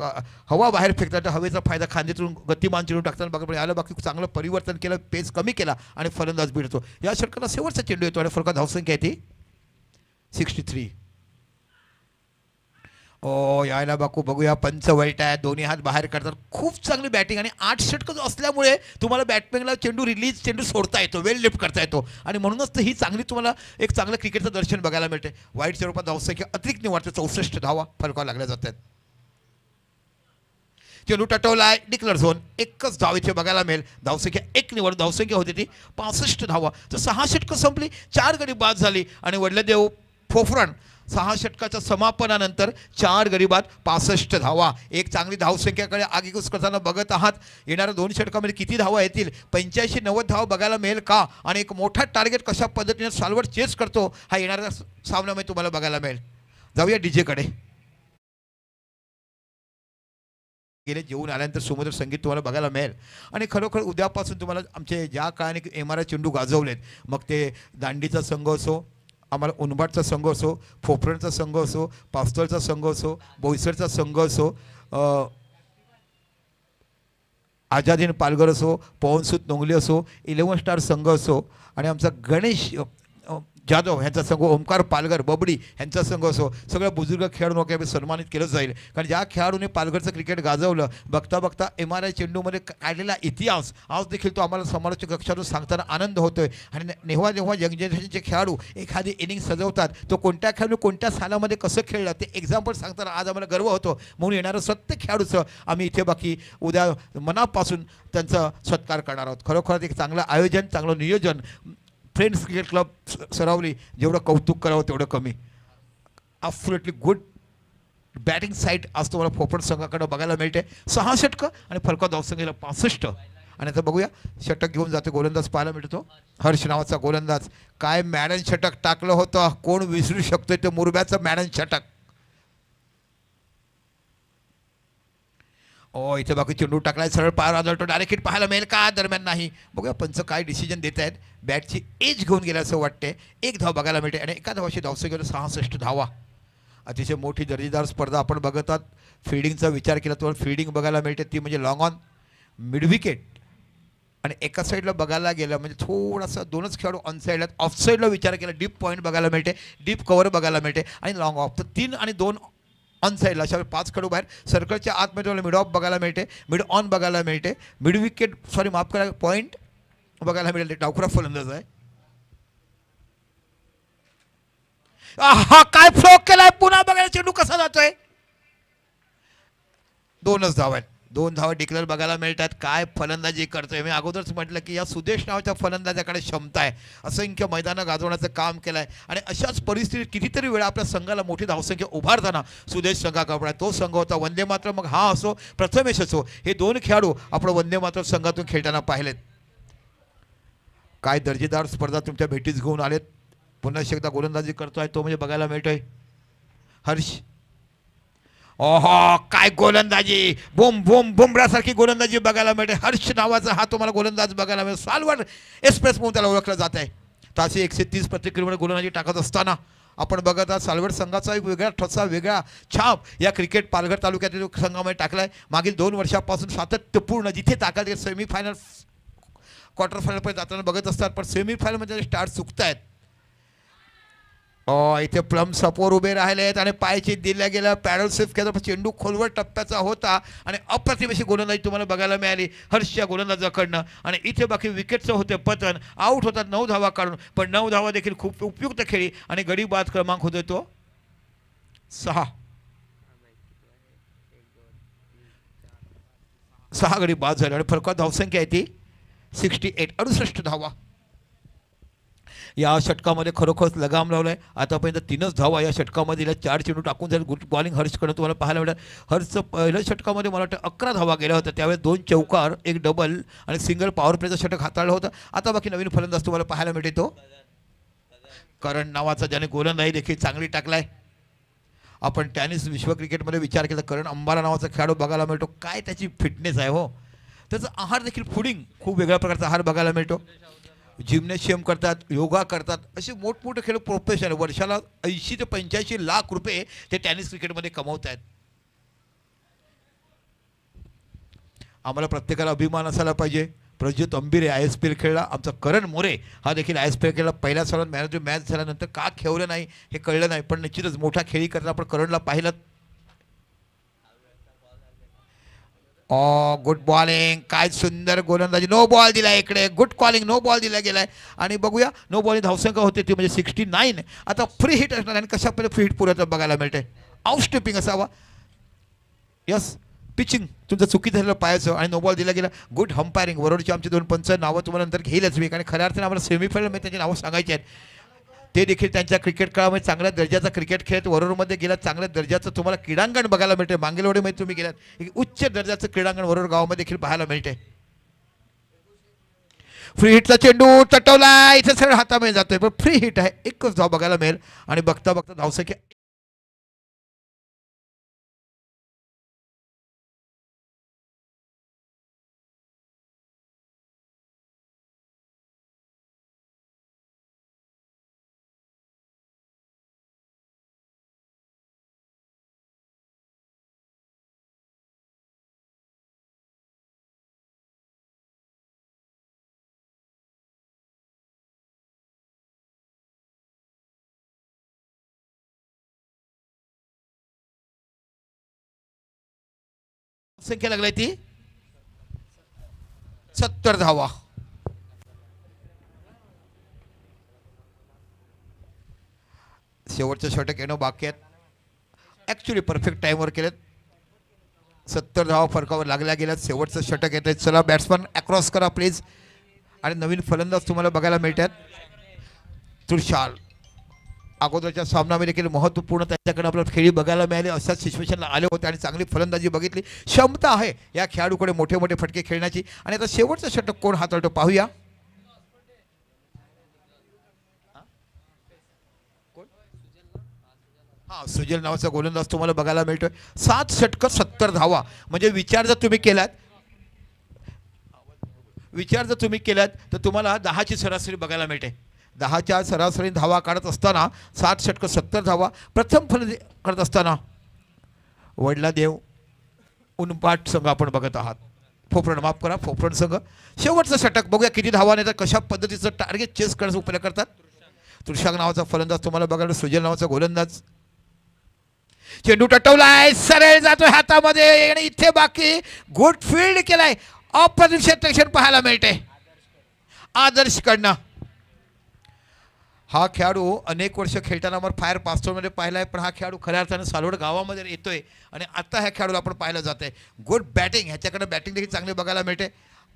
[SPEAKER 1] हवा बाहेर फेकतात. हवेचा फायदा खांद्यातून गतिमान चिरून टाकतात. बघा पण याला बाकी चांगलं परिवर्तन केलं. पेस कमी केला आणि फलंदाज भिडतो. या षटकाला शेवटचा चेंडू येतो आणि फलका धावसंख्या येते 63. यायला बाकू बघूया. पंच वैट आहे. दोन्ही हात बाहेर करतात. खूप चांगली बॅटिंग आणि 8 षटकं असल्यामुळे तुम्हाला बॅटमॅनला चेंडू सोडता येतो. वेल लिफ्ट करता येतो आणि म्हणूनच तर ही चांगली तुम्हाला एक चांगलं क्रिकेटचं दर्शन बघायला मिळते. वाईट स्वरूपात धावसंख्या अतिरिक्त निवाडते. 64 धावा फलकावर लागल्या जातात. चेंडू टटवलाय, डिक्लेअर झोन. एकच धाव इथे बघायला मिळेल. धावसंख्या 1 निवड, धावसंख्या होती ती 65 धावा. तर 6 षटकं संपली, 4 गडी बाद झाली आणि वडलदेव फोफरण 6 षटकाच्या समापनानंतर 4 गडी बाद 65 धावा. एक चांगली धावसंख्याकडे आगेकूच करताना बघत आहात. येणाऱ्या 2 षटकामध्ये किती धावा येतील, 85-90 धावा बघायला मिळेल का, आणि एक मोठा टार्गेट कशा पद्धतीने सालवड चेस करतो हा येणाऱ्या सामन्यामध्ये तुम्हाला बघायला मिळेल. जाऊया डीजेकडे. गेले जेवून आल्यानंतर सुमधुर संगीत तुम्हाला बघायला मिळेल. आणि खरोखर उद्यापासून तुम्हाला आमचे ज्या काळाने MRI चेंडू गाजवलेत, मग ते दांडीचा संघ असो, आम्हाला उनबाटचा संघ असो, फोफरणचा संघ असो, पास्तोळचा संघ असो, बोईसरचा संघ असो, आझादीन पालघर असो, पवनसूत नोंगली असो, 11 स्टार संघ असो, आणि आमचा गणेश जाधव ह्यांचा संघ, ओमकार पालघर बबडी ह्यांचा संघ असो, सगळ्या बुजुर्ग खेळाडूंना सन्मानित केलं जाईल. कारण ज्या खेळाडूने पालघरचं क्रिकेट गाजवलं, बघता बघता MRI चेंडूमध्ये काढलेला इतिहास आज देखील तो आम्हाला समालोचक कक्षातून सांगताना आनंद होतोय. आणि जेव्हा जेव्हा यंग जनरेशनचे खेळाडू एखादी इनिंग सजवतात, तो कोणत्या खेळाडू कोणत्या सालामध्ये कसं खेळलं ते एक्झाम्पल सांगताना आज आम्हाला गर्व होतो. म्हणून येणारं सत्य खेळाडूचं आम्ही इथे बाकी उद्या मनापासून त्यांचा सत्कार करणार आहोत. खरोखर एक चांगलं आयोजन, चांगलं नियोजन. फ्रेंड्स क्रिकेट क्लब सरावली जेवढं कौतुक करावं तेवढं कमी. ॲब्सोल्युटली गुड बॅटिंग साईट आज तुम्हाला फोफर संघाकडे बघायला मिळते. 6 षटकं आणि फलका धावसंख्येला 65. आणि आता बघूया षटक घेऊन जाते गोलंदाज पाहायला मिळतो. हर्ष नावाचा गोलंदाज. काय मॅडन षटक टाकलं होतं, कोण विसरू शकतोय ते मुरब्याचं मॅडन षटक. इथे बाकी चेंडू टाकलाय, सरळ पार आदळतो, डायरेक्ट हिट पाहायला मिळेल का, दरम्यान नाही. बघूया पंच काय डिसिजन देत आहेत. बॅटची एज घेऊन गेला असं वाटते. 1 धाव बघायला मिळते आणि एका धावाशी धावसंख्येला 66 धावा. अतिशय मोठी दर्जेदार स्पर्धा आपण बघत आहात. फिल्डिंगचा विचार केला तर फिल्डिंग बघायला मिळते, ती म्हणजे लॉंग ऑन, मिड विकेट. आणि एका साईडला बघायला गेलं म्हणजे थोडासा 2च खेळाडू ऑन साईडला, ऑफ साईडला विचार केला डीप पॉईंट बघायला मिळते, डीप कव्हर बघायला मिळते आणि लॉंग ऑफ. तर 3 आणि 2 ऑन साईडला, अशा 5 खेळाडू बाहेर. सर्कलच्या आतमध्ये मिड ऑफ बघायला मिळते, मिड ऑन बघायला मिळते, मिड विकेट माफ करा पॉईंट बघायला मिळेल. डावखुरा फलंदाज आहे. हा काय फ्लो केलाय, पुन्हा बघायला चेंडू कसा जातोय. 2च धाव आहेत, 2 धावा डिक्लेअर बघायला मिळतात. काय फलंदाजी करतोय. मी अगोदरच म्हटलं की या सुदेश नावाच्या फलंदाजाकडे क्षमता आहे. असंख्य मैदानं गाजवण्याचं काम केलं आहे आणि अशाच परिस्थितीत कितीतरी वेळा आपल्या संघाला मोठी धावसंख्या उभारताना सुदेश संघाकडे तो संघ होता. वंदे मातरम मग हा असो, प्रथमेश असो, हे 2 खेळाडू आपण वंदे मातरम संघातून खेळताना पाहिलेत. काय दर्जेदार स्पर्धा तुमच्या भेटीस घेऊन आलेत. पुन्हा एकदा गोलंदाजी करतोय तो म्हणजे बघायला मिळतोय हर्ष. काय गोलंदाजी, बोम बोम बुमरासारखी गोलंदाजी बघायला मिळते. हर्ष नावाचा हा तुम्हाला गोलंदाज बघायला मिळेल. सालवड एक्सप्रेस म्हणून त्याला ओळखलं जात आहे. ताशी 130 प्रति किलोमीटर गोलंदाजी टाकत असताना आपण बघत आहात सालवड संघाचा एक वेगळा ठसा, वेगळा छाप या क्रिकेट पालघर तालुक्यातील संघामध्ये टाकलाय. मागील 2 वर्षापासून सातत्यपूर्ण जिथे ताकद सेमीफायनल क्वार्टर फायनलपर्यंत जाताना बघत असतात, पण सेमीफायनलमध्ये स्टार्ट चुकत आहेत. इथे प्लम सपोर उभे राहिले आहेत आणि पायची दिल्या गेला पॅडल सेफ केला. चेंडू खोलवर टप्प्याचा होता आणि अप्रतिम अशी गोलंदाजी तुम्हाला बघायला मिळाली हर्षच्या गोलंदाजाकडनं. आणि इथे बाकी विकेटचं होते पतन, आऊट होतात 9 धावा काढून, पण 9 धावा देखील खूप उपयुक्त खेळी आणि गडी बाद क्रमांक होतोय तो 6. 6 गडी बाद झाले आणि फरका धावसंख्या आहे ती 68, 68 धावा. या षटकामध्ये खरोखरच लगाम लावलाय. आतापर्यंत 3च धावा या षटकामध्ये दिल्या. 4 चेंडू टाकून जाईल. गुड बॉलिंग हर्षकडे तुम्हाला पाहायला मिळेल. हर्षचं पहिल्या षटकामध्ये मला वाटतं 11 धावा गेल्या होत्या. त्यावेळेस 2 चौकार, 1 डबल आणि सिंगल पॉवर प्लेचं षटक हाताळलं होतं. आता बाकी नवीन फलंदाज तुम्हाला पाहायला मिळते तो करण नावाचा, ज्याने गोलंदाजी देखील चांगली टाकलाय. आपण टेनिस विश्व क्रिकेटमध्ये विचार केला, करण अंबाला नावाचा खेळाडू बघायला मिळतो. काय त्याची फिटनेस आहे हो. त्याचा आहार देखील फुडिंग खूप वेगळ्या प्रकारचा आहार बघायला मिळतो. जिम्नॅशियम करतात, योगा करतात, असे मोठमोठे खेळ प्रोफेशनल. वर्षाला 80 ते 85 लाख रुपये ते टेनिस क्रिकेटमध्ये कमवत आहेत. आम्हाला प्रत्येकाला अभिमान असायला पाहिजे. प्रज्योत अंबिरे ISPL खेळला. आमचा करण मोरे हा देखील ISPL खेळला. पहिल्या सालात मॅन ऑफ द मॅच झाल्यानंतर का खेळलं नाही हे कळलं नाही, पण निश्चितच मोठा खेळी करता आपण करणला पाहिलं. गुड बॉलिंग, काय सुंदर गोलंदाजी. नो बॉल दिला इकडे, गुड कॉलिंग, नो बॉल दिला गेलाय. आणि बघूया नो बॉलिंग धावसंख्या होते ती म्हणजे 69. आता फ्री हिट असणार आणि कशा पहिले फ्री हिट पुरवत बघायला मिळते. आउटस्टेपिंग असावा. यस, पिचिंग तुमचं चुकीचं झालं पायाचं आणि नो बॉल दिला गेला. गुड हंपायरिंग. वरोडची आमची 2 पंच नावं तुम्हाला नंतर घेईलच मी, कारण खऱ्या अर्थाने आम्हाला सेमीफायनलमध्ये त्यांची नावं सांगायची आहेत. ते देखील त्यांच्या क्रिकेट काळामध्ये चांगल्या दर्जाचा क्रिकेट खेळत वरोरमध्ये गेलात. चांगल्या दर्जाचं तुम्हाला क्रीडांगण बघायला मिळते. मांगेलवाडीमध्ये तुम्ही गेलात, एक उच्च दर्जाचं क्रीडांगण वरोर गावामध्ये देखील पाहायला मिळते. फ्री हिटचा चेंडू तटवला, इथे सरळ हातामध्ये जातोय, पण फ्री हिट आहे. एकच धाव बघायला मिळेल आणि बघता बघता धावसंख्या संख्या लागलाय ती 70 धावा. शेवटचं षटक येणं बाकी आहेत. ऍक्च्युली परफेक्ट टाइमवर केलेत. 70 धावा फरकावर लागल्या गेल्यात. शेवटचं षटक येत आहे. चला बॅट्समन अक्रॉस करा प्लीज. आणि नवीन फलंदाज तुम्हाला बघायला मिळतात. तुषार अगोदरच्या सामन्यामध्ये देखील महत्त्वपूर्ण त्यांच्याकडे आपल्याला खेळी बघायला मिळाली. अशाच सिच्युएशनला आले होते आणि चांगली फलंदाजी बघितली. क्षमता आहे या खेळाडूकडे मोठे मोठे फटके खेळण्याची. आणि आता शेवटचं षटक कोण हाताळतो पाहूया. हा, सुजल नावाचा गोलंदाज तुम्हाला बघायला मिळतोय. 7 षटकं 70 धावा. म्हणजे विचार जर तुम्ही केलात तर तुम्हाला 10ची सरासरी बघायला मिळते. 10च्या सरासरी धावा काढत असताना 7 षटकं 70 धावा. प्रथम फलंदाजी करत असताना वडलादेव उनपाट संघ आपण बघत आहात. फोफरण माफ करा, फोफरण संघ. शेवटचं षटक बघूया किती धावा नेतात, कशा पद्धतीचं टार्गेट चेस करण्याचा उपयोग करतात. तुषार नावाचा फलंदाज तुम्हाला बघायला, सुजल नावाचा गोलंदाज. चेंडू टटवलाय, सरळ जातोय हातामध्ये आणि इथे बाकी गुड फील्ड केलाय. अप्रतिम क्षेत्ररक्षण पाहायला मिळते आदर्श कडनं. हा खेळाडू अनेक वर्ष खेळताना मला फायर पास्टरमध्ये पाहिला आहे, पण हा खेळाडू खऱ्या अर्थाने सालवड गावामध्ये येतोय आणि आता ह्या खेळाडूला आपण पाहिलं जात आहे. गुड बॅटिंग, ह्याच्याकडे बॅटिंग देखील चांगली बघायला मिळते.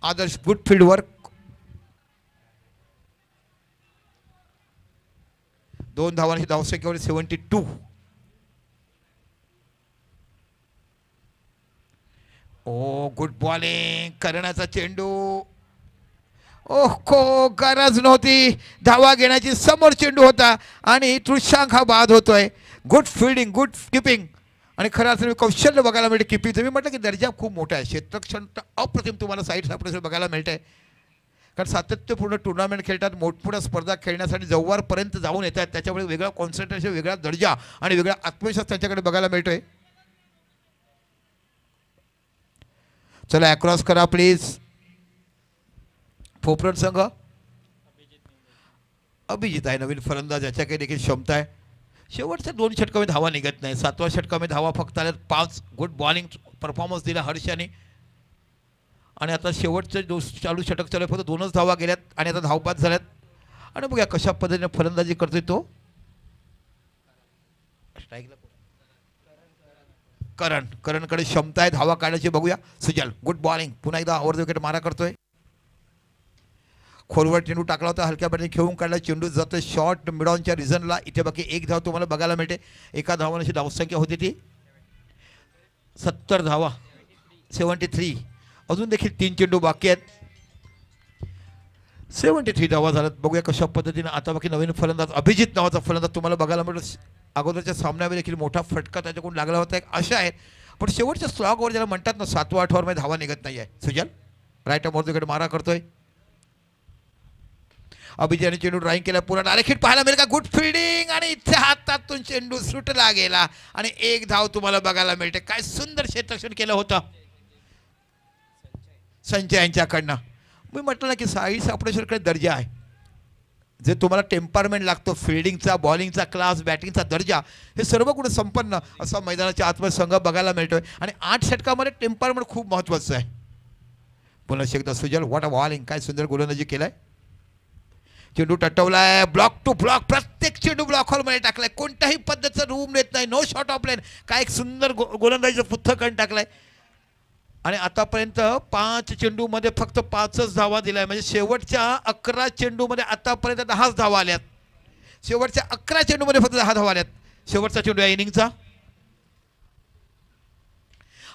[SPEAKER 1] आदर्श गुड फील्ड वर्क. 2 धावांची धावसंख्येवर 72. ओ गुड बॉलिंग. करण्याचा चेंडू. ओहो, गरज नव्हती धावा घेण्याची. समोर चेंडू होता आणि तृषांक हा बाद होतोय. गुड फील्डिंग, गुड किपिंग आणि खरं अर्थाने कौशल्य बघायला मिळते किपिंग. तुम्ही म्हटलं की दर्जा खूप मोठा आहे. क्षेत्ररक्षण तर अप्रतिम तुम्हाला साईड सापडेल बघायला मिळतंय. कारण सातत्यपूर्ण टुर्नामेंट खेळतात, मोठमोठ्या स्पर्धा खेळण्यासाठी जव्हारपर्यंत जाऊन येतात. त्याच्यामुळे वेगळा कॉन्सन्ट्रेशन, वेगळा दर्जा आणि वेगळा आत्मविश्वास त्यांच्याकडे बघायला मिळतोय. चला अक्रॉस करा प्लीज. फोफरण संघ. अभिजित आहे नवीन फलंदाज, याच्याकडे देखील क्षमता आहे. शेवटच्या 2 षटकामध्ये धावा निघत नाही. 7व्या षटकामध्ये धावा फक्त आल्यात 5. गुड बॉलिंग परफॉर्मन्स दिला हर्षाने. आणि आता शेवटचं चालू षटक चालू आहे, फक्त 2च धावा गेल्यात आणि आता धावपात झाल्यात. आणि बघूया कशा पद्धतीने फलंदाजी करतोय तो. करणकडे क्षमता आहे धावा काढण्याची. बघूया सुजल. Good bowling. पुन्हा एकदा ओव्हर द विकेट मारा करतोय. खोलवर चेंडू टाकला होता, हलक्या बॅटने खेळून काढला. चेंडू जातोय शॉर्ट मिड ऑनच्या रिझनला. इथे बाकी 1 धाव तुम्हाला बघायला मिळते. एका धावांची धावसंख्या होती ती 70 धावा, 73. अजून देखील 3 चेंडू बाकी आहेत. 73 धावा झाल्यात. बघूया कशा पद्धतीने आता बाकी नवीन फलंदाज अभिजित नावाचा फलंदाज तुम्हाला बघायला मिळतो. अगोदरच्या सामन्यामध्ये देखील मोठा फटका त्याच्याकडून लागला होता. एक आशा आहेत, पण शेवटच्या स्लॉगवर ज्याला म्हणतात ना 7व्या 8व्यामध्ये धावा निघत नाही आहे. सुजल राईट ओव्हर द विकेट मारा करतोय. अभिजितने चेंडू ड्राईव्ह केला. पुन्हा डायरेक्ट हिट पाहायला मिळेल का. गुड फिल्डिंग आणि इथे हातातून चेंडू सुटला गेला आणि 1 धाव तुम्हाला बघायला मिळते. काय सुंदर क्षेत्ररक्षण केलं होतं संजय यांच्याकडनं. मी म्हटलं ना की साईड सापडेश्वरकडे दर्जा आहे. जे तुम्हाला टेम्परमेंट लागतो, फिल्डिंगचा, बॉलिंगचा क्लास, बॅटिंगचा दर्जा, हे सर्व गुण संपन्न असा मैदानाच्या आतमध्ये संघ बघायला मिळतोय. आणि 8 षटकामध्ये टेम्परमेंट खूप महत्त्वाचं आहे. पुन्हा एकदा सुजल. What a bowling. काय सुंदर गोलंदाजी केलाय. चेंडू टटवलाय. Block to block. प्रत्येक चेंडू ब्लॉक हॉलमध्ये टाकलाय. कोणत्याही पद्धतीचं रूम देत नाही. No shot off line. काय एक सुंदर गोलंदाजीचं पुथ्थकण टाकलाय. आणि आतापर्यंत 5 चेंडूमध्ये फक्त 5च धावा दिल्या, म्हणजे शेवटच्या 11 चेंडूमध्ये आतापर्यंत 10 धावा आल्यात. शेवटच्या 11 चेंडूमध्ये फक्त 10 धावा आल्यात. शेवटचा चेंडू या इनिंगचा.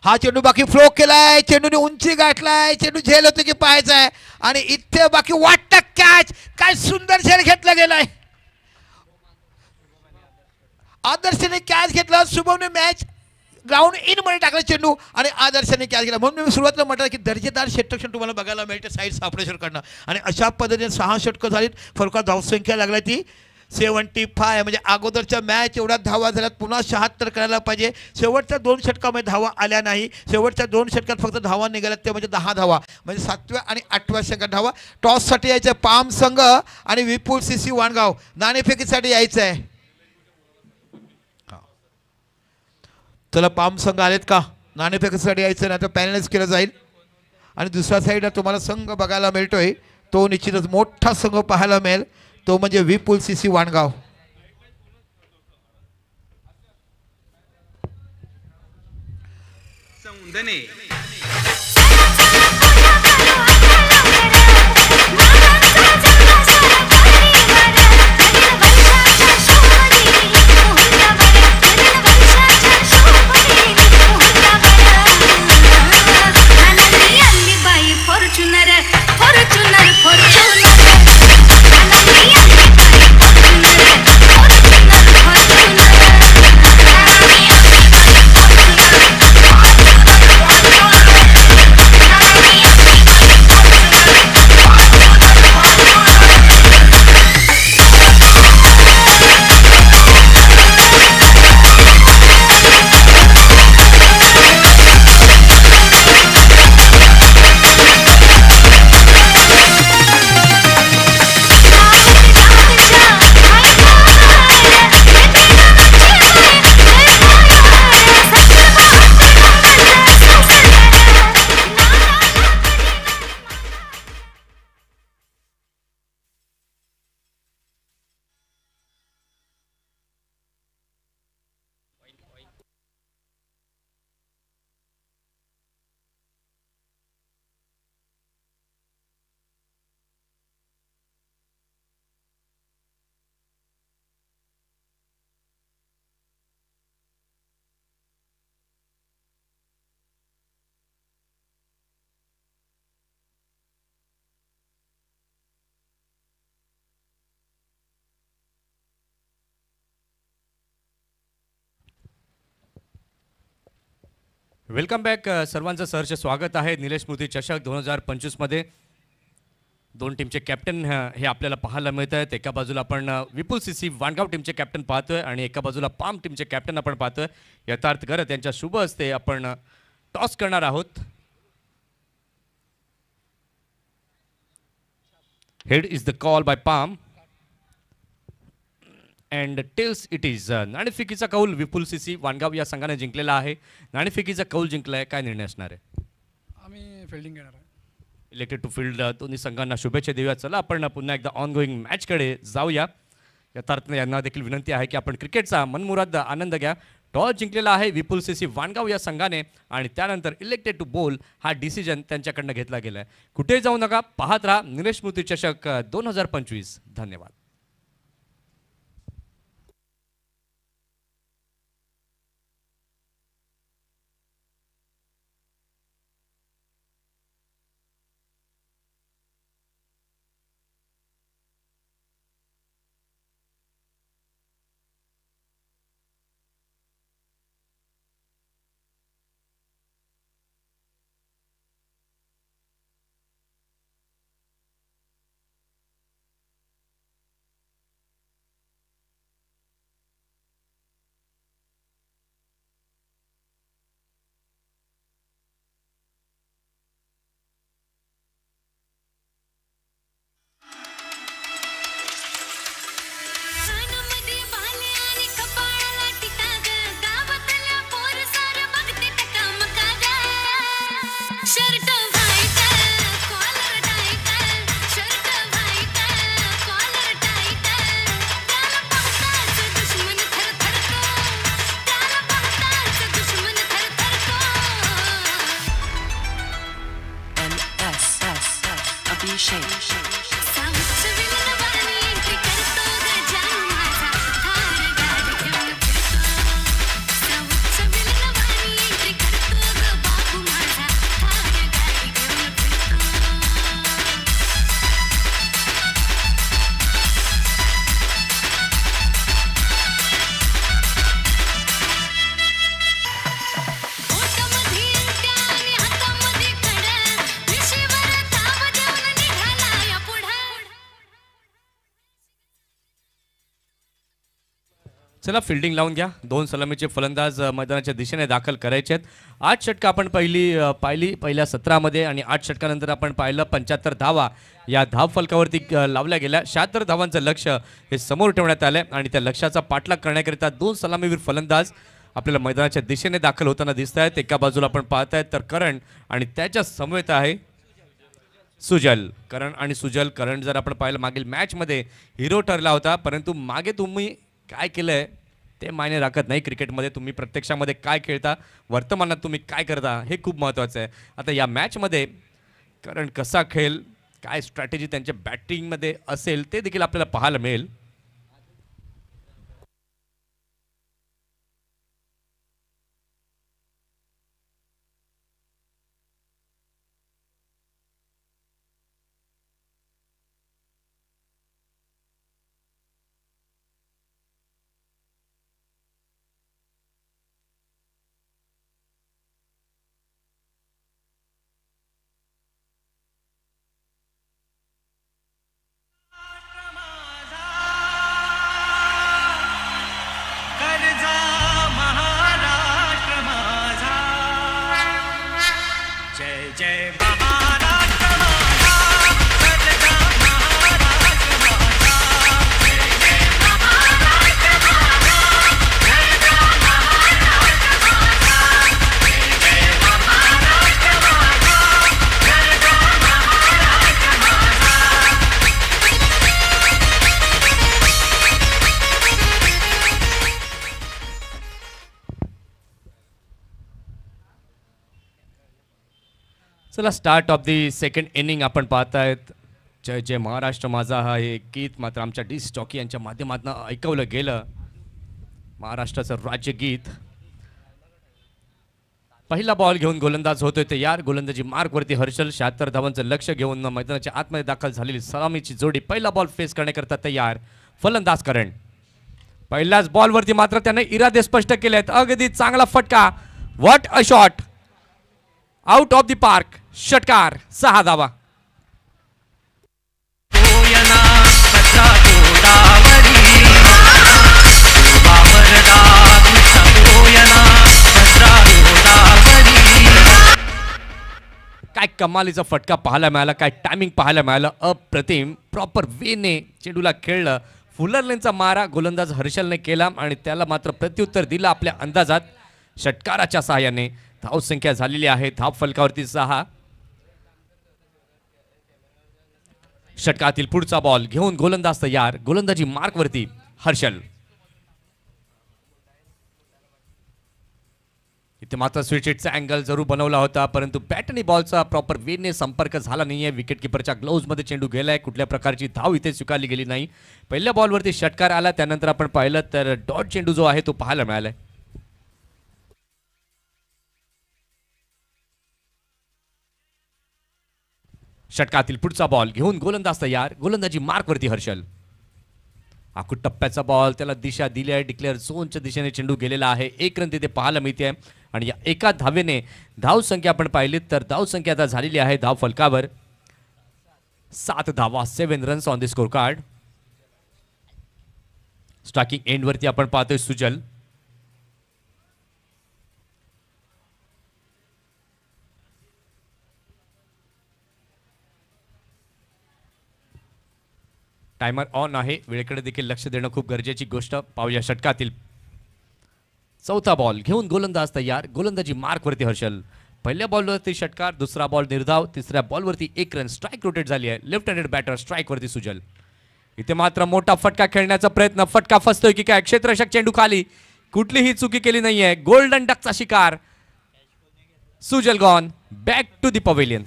[SPEAKER 1] हा चेंडू बाकी फ्लो केलाय, चेंडूने उंची गाठलाय, चेंडू झेल होते की पाहायचा आहे आणि इथे बाकी वाटतं कॅच. काय सुंदर झेल घेतला गेलाय. आदर्शने कॅच घेतला, शुभमने मॅच ग्राउंड इन मध्ये टाकला चेंडू आणि आदर्शने कॅच केला. म्हणून मी सुरुवातीला म्हटलं की दर्जेदार षटरक्षण तुम्हाला बघायला मिळते साईड सापडेश्वरकडनं. आणि अशा पद्धतीने 6 षटकं झालीत. फरका धावसंख्या लागला ती 75, म्हणजे अगोदरच्या मॅच एवढ्या धावा झाल्यात, पुन्हा 76 करायला पाहिजे. शेवटच्या 2 षटकामध्ये धावा आल्या नाही. शेवटच्या 2 षटकात फक्त धावा निघाल्यात ते म्हणजे 10 धावा, म्हणजे 7व्या आणि 8व्या षटकात धावा. टॉससाठी यायचं पाम संघ आणि विपुल सीसी वाणगाव नाणेफेकीसाठी यायचं आहे. चला पाम संघ आलेत का? नाणेफेकीसाठी यायचं, नाही तर पॅनलाइज केलं जाईल. आणि दुसऱ्या साईडला तुम्हाला संघ बघायला मिळतोय, तो निश्चितच मोठा संघ पाहायला मिळेल, तो म्हणजे विपुल सीसी वाणगाव.
[SPEAKER 3] सौंदने
[SPEAKER 2] वेलकम बॅक. सर्वांचं सहर्ष स्वागत आहे निलेश स्मृती चषक 2025 मध्ये. 2 टीमचे कॅप्टन हे आपल्याला पाहायला मिळत आहेत. एका बाजूला आपण विपुल सीसी वाणगाव टीमचे कॅप्टन पाहतोय आणि एका बाजूला पाम टीमचे कॅप्टन आपण पाहतोय. यथार्थ करत यांच्या शुभ हस्ते आपण टॉस करणार आहोत. Head is the call by palm and tails it is. नाणेफेकीचा कौल विपुल सीसी वाणगाव या संघाने जिंकलेला आहे. नाणेफेकीचा कौल जिंकलाय, काय निर्णय असणार आहे?
[SPEAKER 4] आम्ही फिल्डिंग घेणार आहे.
[SPEAKER 2] Elected to field. दोन्ही संघांना शुभेच्छा देऊया. चला आपण पुन्हा एकदा ऑन गोईंग मॅचकडे जाऊया. यथार्थ यांना देखील विनंती आहे की आपण क्रिकेटचा मनमुराद आनंद घ्या. टॉस जिंकलेला आहे विपुल सीसी वाणगाव या संघाने आणि त्यानंतर इलेक्टेड टू बोल हा डिसिजन त्यांच्याकडनं घेतला गेला आहे. कुठेही जाऊ नका, पाहत राहा निलेश स्मृती चषक 2025. धन्यवाद. चला फिल्डिंग लावून घ्या. 2 सलामीचे फलंदाज मैदानाच्या दिशेने दाखल करायचे आहेत. 8 षटकं आपण पाहिली पहिल्या 17 आणि 8 षटकानंतर आपण पाहिलं 75 धावा या धाव फलकावरती लावल्या गेल्या. 76 धावांचं लक्ष हे समोर ठेवण्यात आलं आणि त्या लक्ष्याचा पाठलाग करण्याकरिता 2 सलामीवीर फलंदाज आपल्याला मैदानाच्या दिशेने दाखल होताना दिसत आहेत. एका बाजूला आपण पाहतायत तर करण आणि त्याच्या समवेत आहे सुजल. करण आणि सुजल. करण जर आपण पाहिलं मागील मॅचमध्ये हिरो ठरला होता, परंतु मागे तुम्ही काय केलंय ते मायने राखत नाही. क्रिकेटमध्ये तुम्ही प्रत्यक्षामध्ये काय खेळता, वर्तमानात तुम्ही काय करता हे खूप महत्त्वाचं आहे. आता या मॅचमध्ये करण कसा खेळ, काय स्ट्रॅटेजी त्यांच्या बॅटिंगमध्ये असेल ते देखील आपल्याला पाहायला मिळेल. चला start of the second inning आपण पाहतायत. जय जय महाराष्ट्र माझा हा हे गीत मात्र आमच्या डिस्क जॉकी यांच्या माध्यमातून ऐकवलं गेलं. महाराष्ट्राचं राज्यगीत. पहिला बॉल घेऊन गोलंदाज होतोय तयार. गोलंदाजी मार्कवरती हर्षल. 76 धावांचं लक्ष घेऊन मैदानाच्या आतमध्ये दाखल झालेली सलामीची जोडी पहिला बॉल फेस करण्याकरता तयार. फलंदाज करण. पहिल्याच बॉलवरती मात्र त्याने इरादे स्पष्ट केले आहेत. अगदी चांगला फटका. What a shot. Out of the park. षटकार. 6 धावा. काय कमालीचा फटका पाहायला मिळाला, काय टायमिंग पाहायला मिळालं. अप्रतिम. प्रॉपर वेने चेंडूला खेळलं. फुलर लेनचा मारा गोलंदाज हर्षलने केला आणि त्याला मात्र प्रत्युत्तर दिलं आपल्या अंदाजात. षटकाराच्या सहाय्याने धावसंख्या झालेली आहे धाव फलकावरती 6. षटकातील पुढचा बॉल घेऊन गोलंदाज तयार. गोलंदाजी मार्कवरती हर्षल. इथे मात्र स्विच हिटचा अँगल जरूर बनवला होता, परंतु बॅट आणि बॉलचा प्रॉपर वेने संपर्क झाला नाहीये. विकेट किपरच्या ग्लोव्ज मध्ये चेंडू गेलाय. कुठल्या प्रकारची धाव इथे स्वीकारली गेली नाही. पहिल्या बॉलवरती षटकार आला. त्यानंतर आपण पाहिलं तर डॉट चेंडू जो आहे तो पाहायला मिळालाय. षटकातील पुढचा बॉल घेऊन गोलंदाज तयार. गोलंदाजी मार्कवरती हर्षल. आखूड टप्प्याचा बॉल. त्याला दिशा दिली आहे. डिक्लेअर झोनच्या दिशेने चेंडू गेलेला आहे. 1 रन तिथे पाहायला मिळते आणि या एका धावेने धाव संख्या आपण पाहिली तर धाव संख्या आता झालेली आहे धाव फलकावर 7 धावा. 7 runs on the score card. Striking एंडवरती आपण पाहतोय सुजल. टायमर ऑन आहे. वेळेकडे देखील लक्ष देणं खूप गरजेची गोष्ट. पाहूया षटकातील चौथा बॉल घेऊन गोलंदाज तयार. गोलंदाजी मार्कवरती हर्षल. पहिल्या बॉलवरती षटकार. दुसरा बॉल निर्धाव. तिसऱ्या बॉलवरती 1 रन. स्ट्राईक रोटेट झाली आहे. लेफ्ट हँडेड बॅटर स्ट्राईकवरती सुजल. इथे मात्र मोठा फटका खेळण्याचा प्रयत्न. फटका फसतोय की काय. क्षेत्ररक्षक चेंडू खाली. कुठलीही चुकी केली नाहीये. गोल्डन डकचा शिकार. Sujal gone. Back to the pavilion.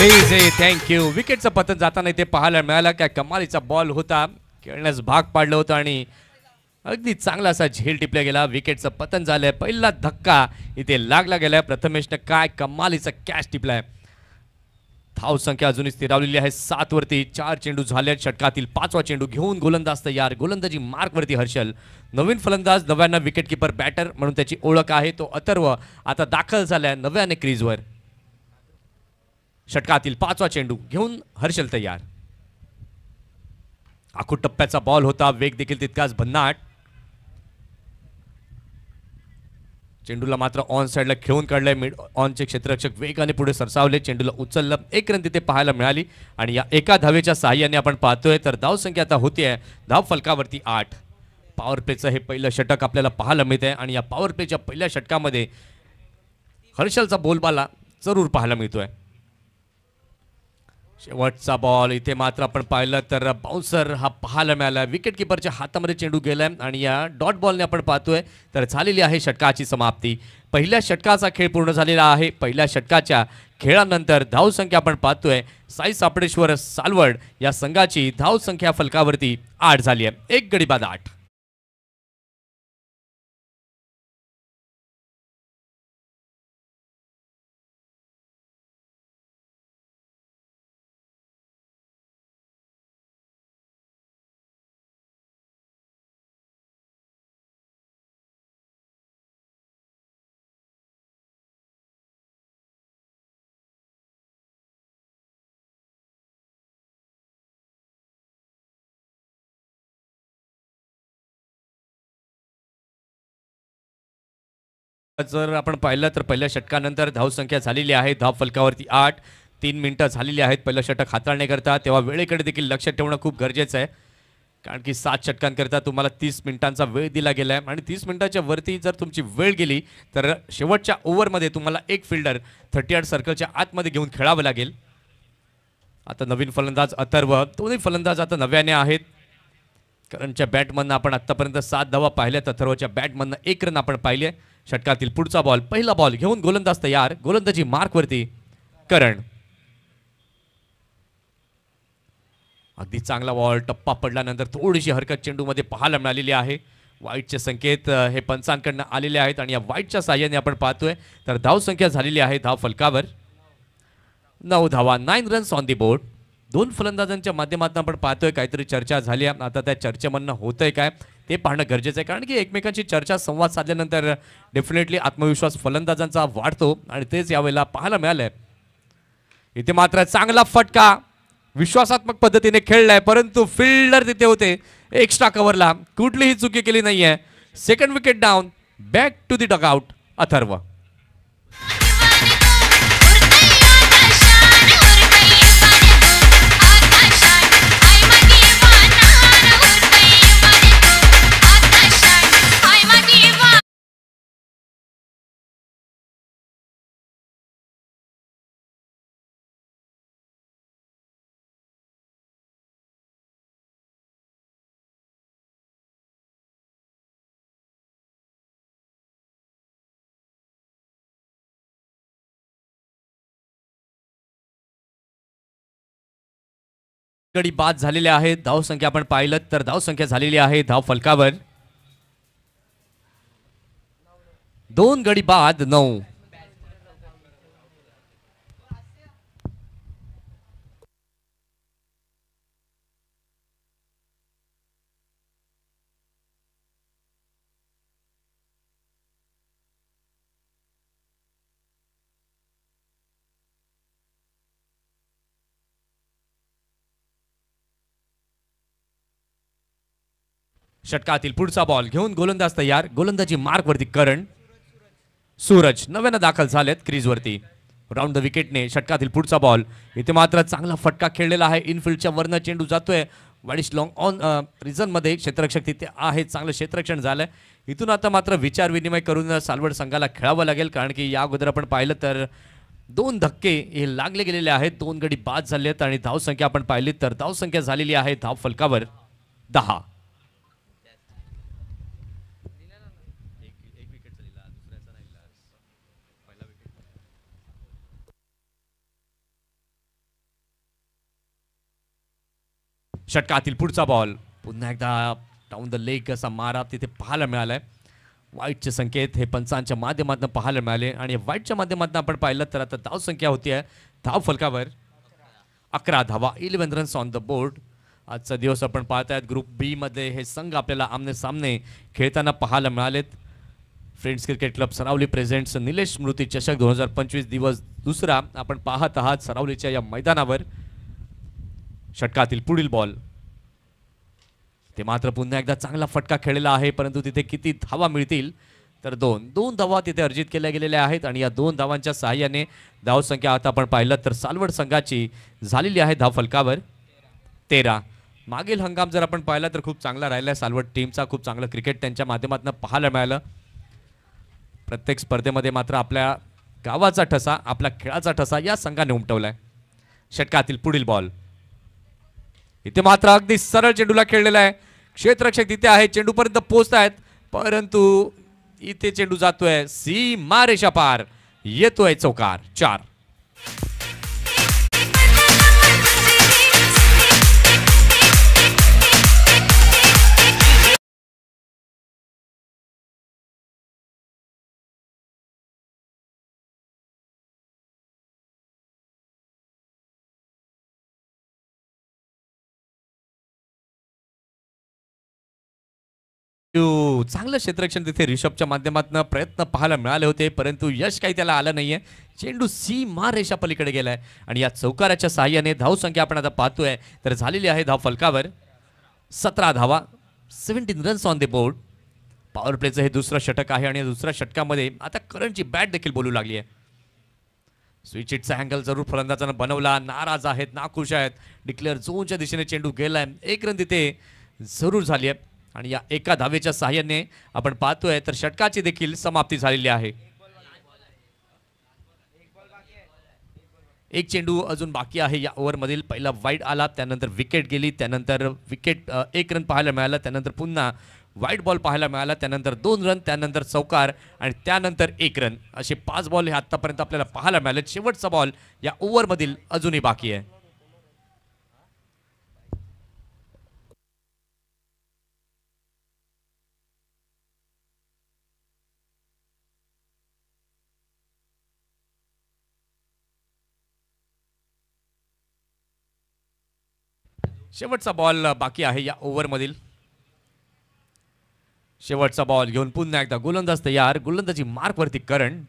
[SPEAKER 2] Easy, thank you. विकेटचं पतन जाताना इथे पाहायला मिळाला. काय कमालीचा बॉल होता, खेळण्यास भाग पाडलं होतं आणि अगदी चांगला असा झेल टिपला गेला. विकेटचं पतन झालंय. पहिला धक्का इथे लागला गेलाय. प्रथमेशनं काय कमालीचा कॅच टिपलाय. धाव संख्या अजूनही स्थिरावलेली आहे 7 वरती. 4 चेंडू झाले. षटकातील 5वा चेंडू घेऊन गोलंदाज तयार. गोलंदाजी मार्क वरती हर्षल. नवीन फलंदाज, नव्यानं विकेट किपर बॅटर म्हणून त्याची ओळख आहे तो अथर्व आता दाखल झालाय नव्याने क्रीजवर. षटकातील 5वा चेंडू घेऊन हर्षल तयार. आखूड टप्प्याचा बॉल होता. वेग देखील तितकाच भन्नाट. चेंडूला मात्र ऑन साइडला खेळून काढलंय. मिड ऑनचे क्षेत्ररक्षक वेगाने पुढे सरसावले. चेंडूला उचललं. 1 रन तिथे पाहायला मिळाली आणि या एका धावेच्या साहाय्याने आपण पाहतोय तर धावसंख्या आता होतीये धाव फलकावरती 8. पॉवर प्लेचं हे पहिलं षटक आपल्याला पाहायला मिळतंय आणि या पॉवर प्लेच्या पहिल्या षटकामध्ये हर्षलचा बोलबाला जरूर पाहायला मिळतोय. शेवटचा बॉल इथे मात्र आपण पाहिलं तर बाउन्सर हा पाहायला मिळाला. विकेट किपरच्या हातामध्ये चेंडू गेलाय आणि या डॉट बॉलने आपण पाहतोय तर झालेली आहे षटकाची समाप्ती. पहिल्या षटकाचा खेळ पूर्ण झालेला आहे. पहिल्या षटकाच्या खेळानंतर धावसंख्या आपण पाहतोय साई सापडेश्वर सालवड या संघाची धावसंख्या फलकावरती 8 झाली आहे. 1 गडी बाद 8. जर आपण पाहिलं तर पहिल्या षटकानंतर धावसंख्या झालेली आहे धाव फलकावरती 8. 3 मिनिटं झालेली आहेत पहिलं षटक हाताळण्याकरता. तेव्हा वेळेकडे देखील लक्ष ठेवणं खूप गरजेचं आहे कारण की 7 षटकांकरता तुम्हाला 30 मिनिटांचा वेळ दिला गेला आहे आणि 30 मिनिटाच्या वरती जर तुमची वेळ गेली तर शेवटच्या ओव्हरमध्ये तुम्हाला एक फिल्डर 38 सर्कलच्या आतमध्ये घेऊन खेळावं लागेल. आता नवीन फलंदाज अथर्व. दोन्ही फलंदाज आता नव्याने आहेत. करणच्या बॅटमधनं आपण आतापर्यंत 7 धावा पाहिल्यात. अथर्वच्या बॅटमधनं 1 रन आपण पाहिले. षटकातील पुढचा बॉल पहिला बॉल घेऊन गोलंदाज तयार. गोलंदाजी मार्कवरती करण. अगदी चांगला बॉल. टप्पा पडल्यानंतर थोडीशी हरकत चेंडूमध्ये पाहायला मिळालेली आहे. वाईटचे संकेत हे पंचांकडनं आलेले आहेत आणि या वाईटच्या साह्याने आपण पाहतोय तर धावसंख्या झालेली आहे धाव फलकावर 9 धावा. 9 रन्स ऑन दी बोर्ड. 2 फलंदाजांच्या माध्यमातून आपण पाहतोय काहीतरी चर्चा झाली आहे. आता त्या चर्चेमधनं होतंय काय ते पाहणं गरजेचं आहे कारण की एकमेकांची चर्चा संवाद साधल्यानंतर डेफिनेटली आत्मविश्वास फलंदाजांचा वाढतो आणि तेच यावेळेला पाहायला मिळालंय. इथे मात्र चांगला फटका विश्वासात्मक पद्धतीने खेळलाय परंतु फिल्डर तिथे होते एक्स्ट्रा कव्हरला. कुठलीही चुकी केली नाहीये. Second wicket down. Back to the dugout Atharva. गडी बाद झालेले आहेत. धावसंख्या आपण पाहिलं तर धावसंख्या झालेली आहे धाव फलकावर 2 गडी बाद 9. षटकातील पुढचा बॉल घेऊन गोलंदाज तयार. गोलंदाजी मार्कवरती करण. सूरज नव्यानं दाखल झालेत क्रीजवरती. राऊंड द विकेटने षटकातील पुढचा बॉल. इथे मात्र चांगला फटका खेळलेला आहे. इनफिल्डच्या वरनं चेंडू जातोय वाडिश लॉंग ऑन रिझन मध्ये. क्षेत्ररक्षक तिथे आहे. चांगलं क्षेत्ररक्षण झालंय. इथून आता मात्र विचार विनिमय करून सालवड संघाला खेळावं लागेल कारण की या अगोदर आपण पाहिलं तर 2 धक्के हे लागले गेलेले आहेत. 2 गडी बाद झाले आहेत आणि धावसंख्या आपण पाहिली तर धावसंख्या झालेली आहे धाव फलकावर 10. षटकातील पुढचा बॉल पुन्हा एकदा डाऊन द लेग असा मारा तिथे पाहायला मिळालाय. वाईटचे संकेत हे पंचांच्या माध्यमातून पाहायला मिळाले आणि वाईटच्या माध्यमातून आपण पाहिलं तर आता धाव संख्या होती आहे धाव फलकावर 11 धावा, 11 रन्स ऑन द बोर्ड. आजचा दिवस आपण पाहतायत ग्रुप बी मध्ये हे संघ आपल्याला आमने सामने खेळताना पाहायला मिळालेत. Friends cricket club Saravali presents Nilesh Smriti चषक 2025 दिवस दुसरा आपण पाहत आहात सरावलीच्या या मैदानावर. षटकातील पुढील बॉल ते मात्र पुन्हा एकदा चांगला फटका खेळलेला आहे, परंतु तिथे किती धावा मिळतील तर दोन धावा तिथे अर्जित केल्या गेलेल्या आहेत आणि या 2 धावांच्या सहाय्याने धावसंख्या आता आपण पाहिलं तर सालवड संघाची झालेली आहे धाव फलकावर 13. मागील हंगाम जर आपण पाहिला तर खूप चांगला राहिला आहे सालवड टीमचा, खूप चांगलं क्रिकेट त्यांच्या माध्यमातून पाहायला मिळालं. प्रत्येक स्पर्धेमध्ये मात्र आपल्या गावाचा ठसा, आपल्या खेळाचा ठसा या संघाने उमटवलाय. षटकातील पुढील बॉल इथे मात्र अगदी सरळ चेंडूला खेळलेला आहे. क्षेत्ररक्षक तिथे आहे, चेंडूपर्यंत पोहोचत आहेत, परंतु इथे चेंडू जातोय सीमा रेषा पार, येतोय चौकार. 4. चांगलं क्षेत्ररक्षण तिथे रिषभच्या माध्यमातून प्रयत्न पाहायला मिळाले होते, परंतु यश काही त्याला आलं नाहीये. चेंडू सीमा रेषा पलीकडे गेलाय आणि या चौकाराच्या सहाय्याने धावसंख्या आपण आता पाहतोय तर झालेली आहे धाव फलकावर 17 धावा, 17 runs on the board. Power प्लेचं हे दुसरं षटक आहे आणि या दुसऱ्या षटकामध्ये आता करणची बॅट देखील बोलू लागली आहे. स्विच हिटचा अँगल जरूर फलंदाजानं बनवला, नाराज आहेत, नाखुश आहेत. डिक्लेअर झोनच्या दिशेने चेंडू गेलाय, 1 रन तिथे जरूर झाली आहे आणि या एका धावेच्या सहाय्याने आपण पाहतोय तर षटकाची देखील समाप्ती झालेली आहे. एक चेंडू अजून बाकी आहे या ओव्हरमधील. पहिला वाईड आला, त्यानंतर विकेट गेली, त्यानंतर विकेट 1 रन पाहायला मिळाला, त्यानंतर पुन्हा वाईड बॉल पाहायला मिळाला, त्यानंतर 2 रन, त्यानंतर चौकार आणि त्यानंतर 1 रन असे 5 बॉल हे आतापर्यंत आपल्याला पाहायला मिळाले. शेवटचा बॉल या ओव्हरमधील अजूनही बाकी आहे. शेवटचा बॉल बाकी आहे या ओव्हरमधील. शेवटचा बॉल घेऊन पुन्हा एकदा गोलंदाज तयार, गोलंदाजी मार्क वरती करण.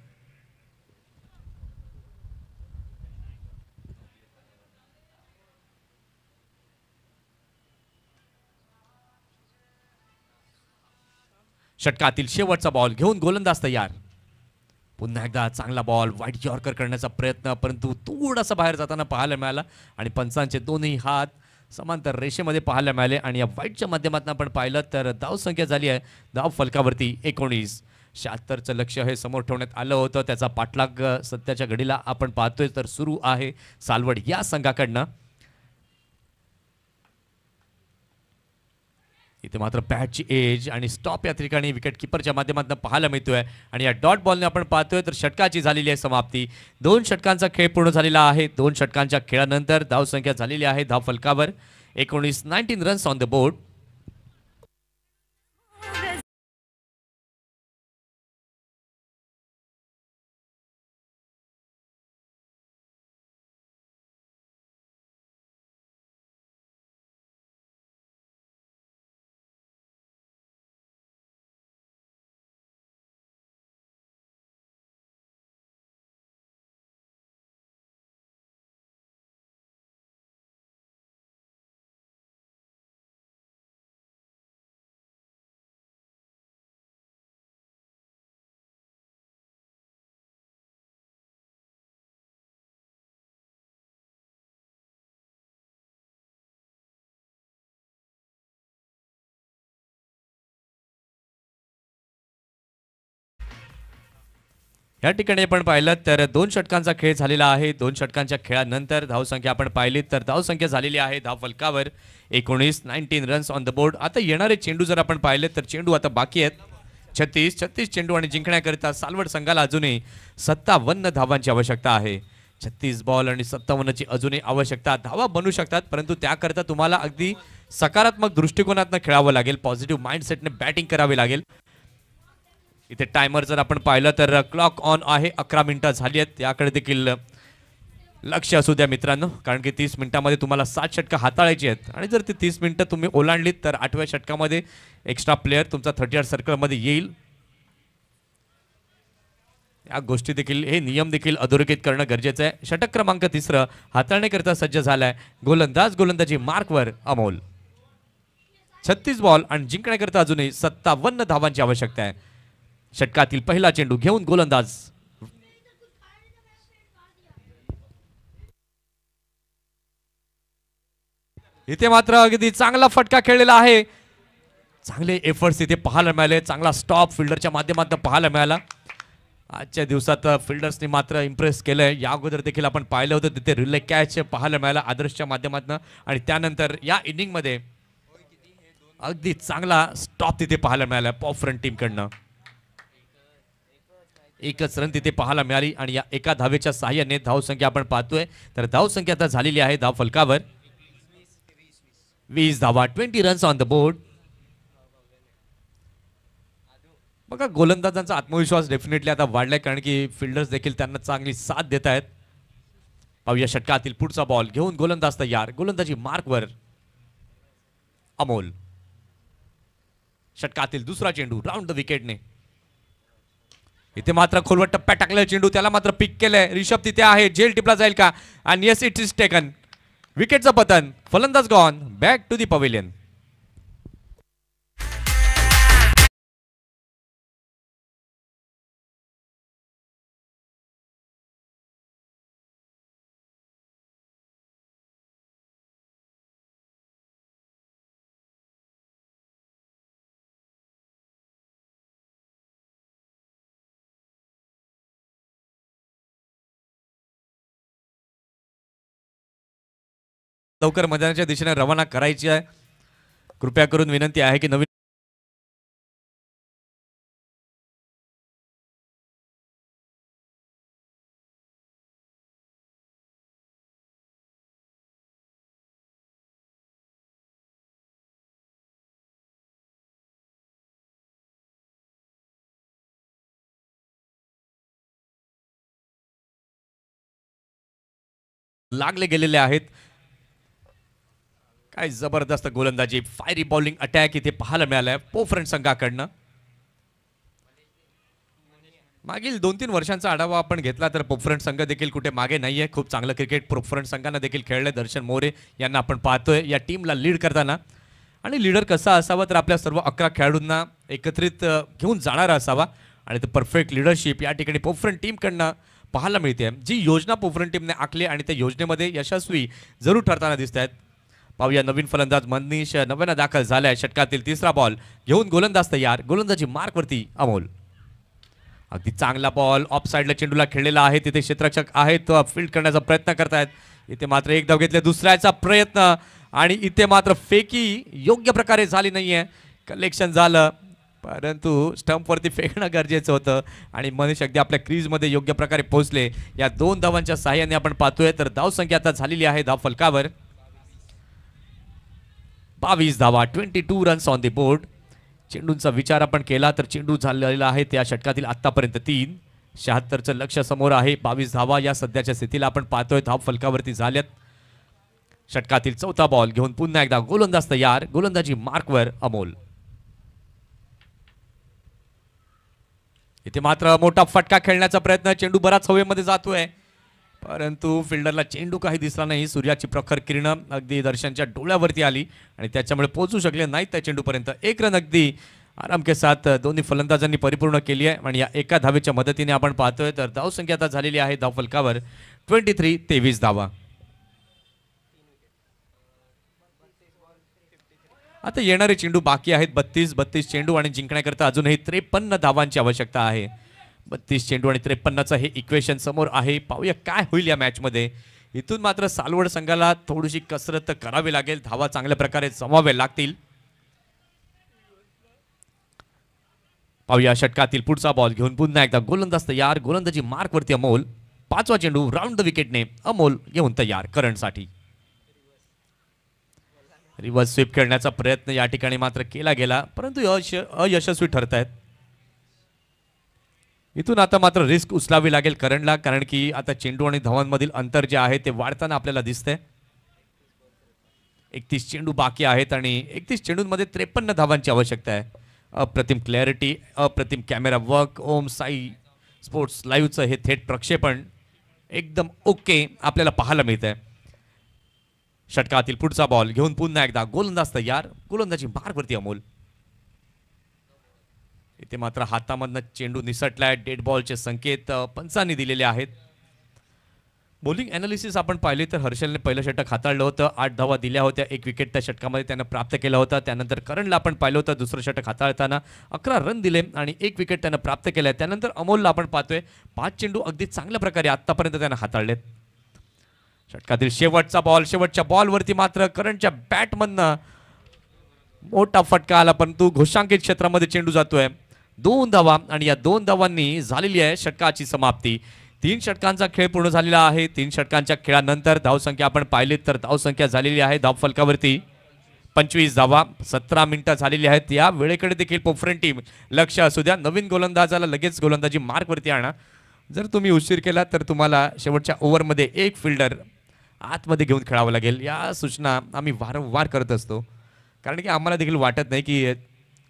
[SPEAKER 2] षटकातील शेवटचा बॉल घेऊन गोलंदाज तयार. पुन्हा एकदा चांगला बॉल वाईट यॉर्कर करण्याचा प्रयत्न, परंतु थोडासा बाहेर जाताना पाहायला मिळाला आणि पंचांचे दोन्ही हात समांतर रेषेमध्ये पाहायला मिळाले आणि या वाईटच्या माध्यमातून आपण पाहिलं तर धाव संख्या झाली आहे धाव फलकावरती 19. 76चं लक्ष्य हे समोर ठेवण्यात आलं होतं, त्याचा पाठलाग सध्याच्या घडीला आपण पाहतोय तर सुरू आहे सालवड या संघाकडनं. इथे मात्र बॅटची एज आणि स्टॉप या ठिकाणी विकेट किपरच्या माध्यमातून पाहायला मिळतोय आणि या डॉट बॉलने आपण पाहतोय तर षटकाची झालेली आहे समाप्ती. 2 षटकांचा खेळ पूर्ण झालेला आहे. 2 षटकांच्या खेळानंतर धावसंख्या झालेली आहे धाव फलकावर 19 रन्स ऑन द बोर्ड. या ठिकाणी आपण पाहिलं तर 2 षटकांचा खेळ झालेला आहे. 2 षटकांच्या खेळानंतर धावसंख्या आपण पाहिली तर धावसंख्या झालेली आहे धाव फलकावर 19 रन्स ऑन द बोर्ड. आता येणारे चेंडू जर आपण पाहिले तर चेंडू आता बाकी आहेत 36 चेंडू आणि जिंकण्याकरिता सालवड संघाला अजूनही 57 धावांची आवश्यकता आहे. 36 बॉल आणि 57ची अजूनही आवश्यकता. धावा बनू शकतात परंतु त्याकरता तुम्हाला अगदी सकारात्मक दृष्टिकोनातून खेळावं लागेल. पॉझिटिव्ह माइंडसेटने बॅटिंग करावी लागेल. इथे टायमर जर आपण पाहिलं तर क्लॉक ऑन आहे. 11 मिनिटं झाली आहेत. याकडे देखील लक्ष असू द्या मित्रांनो, कारण की 30 मिनिटांमध्ये तुम्हाला 7 षटकं हाताळायची आहेत आणि जर ती 30 मिनिटं तुम्ही ओलांडलीत तर 8व्या षटकामध्ये एक्स्ट्रा प्लेअर तुमचा 30 सर्कलमध्ये येईल. या गोष्टी देखील, हे नियम देखील अधोरेखित करणं गरजेचं आहे. षटक क्रमांक 3 हाताळण्याकरता सज्ज झालाय गोलंदाजी मार्कवर अमोल. 36 बॉल आणि जिंकण्याकरता अजूनही 57 धावांची आवश्यकता आहे. षटकातील पहिला चेंडू घेऊन गोलंदाज इथे मात्र अगदी चांगला फटका खेळलेला आहे. चांगले एफर्ट्स इथे पाहायला मिळाले. चांगला स्टॉप फिल्डरच्या माध्यमातून पाहायला मिळाला. आजच्या दिवसात फिल्डर्सनी मात्र इम्प्रेस केलंय. या अगोदर देखील आपण पाहिलं होतं तिथे रिले कॅच पाहायला मिळाला आदर्शच्या माध्यमातून आणि त्यानंतर या इनिंगमध्ये अगदी चांगला स्टॉप तिथे पाहायला मिळाला पॉप फ्रंट टीमकडनं. एकच रन तिथे पाहायला मिळाली आणि या एका धावेच्या साहाय्याने धावसंख्या आपण पाहतोय तर धावसंख्या आता झालेली आहे धाव फलकावर 20 धावा. 20 रन्स ऑन द बोर्ड. बघा गोलंदाजांचा आत्मविश्वास डेफिनेटली आता वाढलाय कारण की फिल्डर्स देखील त्यांना चांगली साथ देत आहेत. पाहूया षटकातील पुढचा बॉल घेऊन गोलंदाज तयार. गोलंदाजी मार्कवर अमोल. षटकातील दुसरा चेंडू राऊंड द विकेटने. इथे मात्र खोलवर टप्प्यात टाकलेला चेंडू त्याला मात्र पिक केलंय. रिषभ तिथे आहे. जेल टिपला जाईल का? आणि येस इट इज टेकन. विकेटचं पतन. फलंदाज gone. Back to the pavilion. लवकर मैदानाच्या दिशेने रवाना करायची आहे. कृपया करून विनंती आहे की नवीन लागले गेलेले आहेत. काय जबरदस्त गोलंदाजी, फायरी बॉलिंग अटॅक इथे पाहायला मिळालाय पोफ्रंट संघाकडनं. मागील 2-3 वर्षांचा आढावा आपण घेतला तर पोफ्रंट संघ देखील कुठे मागे नाहीये. खूप चांगलं क्रिकेट पोफ्रंट संघानं देखील खेळलंय. दर्शन मोरे यांना आपण पाहतोय या टीमला लीड करताना. आणि लीडर कसा असावा तर आपल्या सर्व 11 खेळाडूंना एकत्रित घेऊन जाणारा असावा आणि ते परफेक्ट लिडरशिप या ठिकाणी पोफ्रंट टीमकडनं पाहायला मिळते. जी योजना पोफ्रंट टीमने आखली आणि त्या योजनेमध्ये यशस्वी जरूर ठरताना दिसत आहेत. पाहूया नवीन फलंदाज मनीष नव्यानं दाखल झालाय. षटकातील तिसरा बॉल घेऊन गोलंदाज तयार. गोलंदाजी मार्कवरती अमोल. अगदी चांगला बॉल ऑफ साईडला चेंडूला खेळलेला आहे. तिथे क्षेत्ररक्षक आहेत फील्ड करण्याचा प्रयत्न करतायत. इथे मात्र एक धाव घेतले. दुसऱ्याचा प्रयत्न आणि इथे मात्र फेकी योग्य प्रकारे झाली नाहीये. कलेक्शन झालं परंतु स्टंपवरती फेकणं गरजेचं होतं आणि मनीष अगदी आपल्या क्रीजमध्ये योग्य प्रकारे पोहोचले. या 2 धावांच्या साहाय्याने आपण पाहतोय तर धावसंख्या आता झालेली आहे धाव फलकावर 22 धावा. 22 रन्स ऑन द बोर्ड. चेंडूंचा विचार आपण केला तर चेंडू झालेला आहे त्या षटकातील आतापर्यंत 3. 76चं लक्ष समोर आहे. 22 धावा या सध्याच्या स्थितीला आपण पाहतोय धाव फलकावरती झाल्यात. षटकातील चौथा बॉल घेऊन पुन्हा एकदा गोलंदाज तयार. गोलंदाजी मार्कवर अमोल. इथे मात्र मोठा फटका खेळण्याचा प्रयत्न. चेंडू बराच हवेमध्ये जातोय परंतु फिल्डरला चेंडू काही दिसला नाही. सूर्याची प्रखर किरण अगदी दर्शनच्या डोळ्यावरती आली आणि त्याच्यामुळे पोहोचू शकले नाहीत त्या चेंडूपर्यंत. 1 रन अगदी आराम के साथ दोन्ही फलंदाजांनी परिपूर्ण केली आहे आणि या एका धावेच्या मदतीने आपण पाहतोय तर धावसंख्या आता झालेली आहे धाव फलकावर 23 धावा. आता येणारे चेंडू बाकी आहेत 32 चेंडू आणि जिंकण्याकरता अजूनही 53 धावांची आवश्यकता आहे. 32 चेंडू आणि 53चं हे इक्वेशन समोर आहे. पाहूया काय होईल या मॅच मध्ये. इथून मात्र सालवड संघाला थोडीशी कसरत करावी लागेल. धावा चांगल्या प्रकारे जमावे लागतील. पाहूया षटकातील पुढचा बॉल घेऊन पुन्हा एकदा गोलंदाज तयार. गोलंदाजी मार्कवरती अमोल. 5वा चेंडू राऊंड द विकेटने अमोल घेऊन तयार करणसाठी. रिव्हर्स स्वीप खेळण्याचा प्रयत्न या ठिकाणी मात्र केला गेला, परंतु अयशस्वी ठरत आहेत. इथून आता मात्र रिस्क उचलावी लागेल करणला, कारण की आता चेंडू आणि धावांमधील अंतर जे आहे ते वाढताना आपल्याला दिसतंय. 31 चेंडू बाकी आहेत आणि 31 चेंडूंमध्ये 53 धावांची आवश्यकता आहे. अप्रतिम क्लॅरिटी, अप्रतिम कॅमेरा वर्क, ओम साई स्पोर्ट्स लाईव्हचं हे थेट प्रक्षेपण एकदम ओके आपल्याला पाहायला मिळत आहे. षटकातील पुढचा बॉल घेऊन पुन्हा एकदा गोलंदाज तयार. गोलंदाजी मार्गवरती अमोल. इथे मात्र हातामधनं चेंडू निसटलाय. डेड बॉलचे संकेत पंचांनी दिलेले आहेत. बॉलिंग अनालिसिस आपण पाहिले तर हर्षलने पहिलं षटक हाताळलं होतं. 8 धावा दिल्या होत्या. 1 विकेट त्या षटकामध्ये त्यानं प्राप्त केला होता. त्यानंतर करणला आपण पाहिलं होतं दुसरं षटक हाताळताना 11 रन दिले आणि 1 विकेट त्यानं प्राप्त केलाय. त्यानंतर अमोलला आपण पाहतोय 5 चेंडू अगदी चांगल्या प्रकारे आतापर्यंत त्यानं हाताळलेत. षटकातील शेवटचा बॉल, शेवटच्या बॉलवरती मात्र करणच्या बॅटमधनं मोठा फटका आला, परंतु घोषांकित क्षेत्रामध्ये चेंडू जातोय. 2 धावा आणि या 2 धावांनी झालेली आहे षटकाची समाप्ती. 3 षटकांचा खेळ पूर्ण झालेला आहे. 3 षटकांच्या खेळानंतर धावसंख्या आपण पाहिली तर धावसंख्या झालेली आहे धावफलकावरती 25 धावा. 17 मिनिटं झालेली आहेत. या वेळेकडे देखील पोफरेन टीम लक्ष असू द्या. नवीन गोलंदाजाला लगेच गोलंदाजी मार्कवरती आणा. जर तुम्ही उशीर केला तर तुम्हाला शेवटच्या ओव्हरमध्ये एक फिल्डर आतमध्ये घेऊन खेळावं लागेल. या सूचना आम्ही वारंवार करत असतो, कारण की आम्हाला देखील वाटत नाही की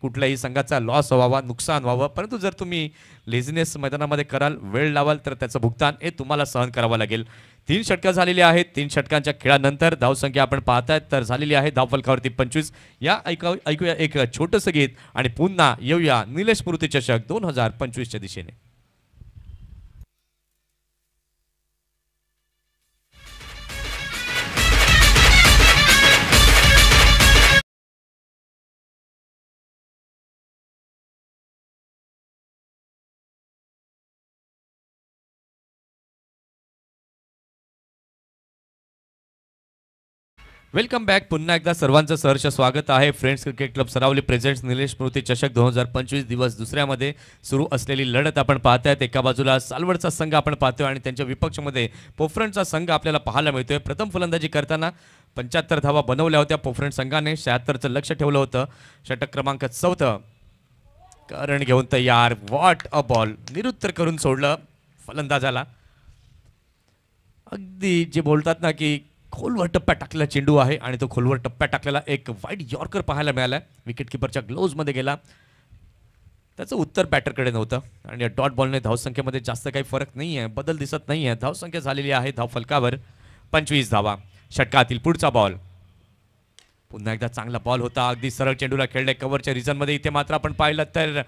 [SPEAKER 2] कुठल्याही संघाचा लॉस व्हावा, नुकसान व्हावं. परंतु जर तुम्ही लेझिनेस मैदानामध्ये कराल, वेळ लावाल, तर त्याचं भुगतान हे तुम्हाला सहन करावं लागेल. 3 षटकं झालेली आहेत. 3 षटकांच्या खेळानंतर धावसंख्या आपण पाहतायत तर झालेली आहे धावफलकावरती 25. या ऐकूया एक छोटंसं गीत आणि पुन्हा येऊया निलेश स्मृती चषक 2025च्या दिशेने. Welcome back. पुन्हा एकदा सर्वांचं सहर्ष स्वागत आहे. Friends cricket club Saravali presents Nilesh Smriti चषक 2025 दिवस दुसऱ्यामध्ये सुरू असलेली लढत आपण पाहतायत. एका बाजूला सालवडचा संघ आपण पाहतोय आणि त्यांच्या विपक्षमध्ये पोफरणचा संघ आपल्याला पाहायला मिळतोय. प्रथम फलंदाजी करताना 75 धावा बनवल्या होत्या पोफरण संघाने. 76चं लक्ष ठेवलं होतं. षटक क्रमांक 4 करण घेऊन तयार. What a ball. निरुत्तर करून सोडलं फलंदाजाला. अगदी जे बोलतात ना की खोलवर टप्प्यात टाकलेला चेंडू आहे आणि तो खोलवर टप्प्यात टाकलेला एक वाईड यॉर्कर पाहायला मिळाला. विकेट किपरच्या ग्लोव्जमध्ये गेला. त्याचं उत्तर बॅटरकडे नव्हतं आणि या डॉट बॉलने धावसंख्येमध्ये जास्त काही फरक नाही आहे, बदल दिसत नाही आहे. धावसंख्या झालेली आहे धावफलकावर 25 धावा. षटकातील पुढचा बॉल पुन्हा एकदा चांगला बॉल होता. अगदी सरळ चेंडूला खेळले कव्हरच्या रिजनमध्ये. इथे मात्र आपण पाहिलं तर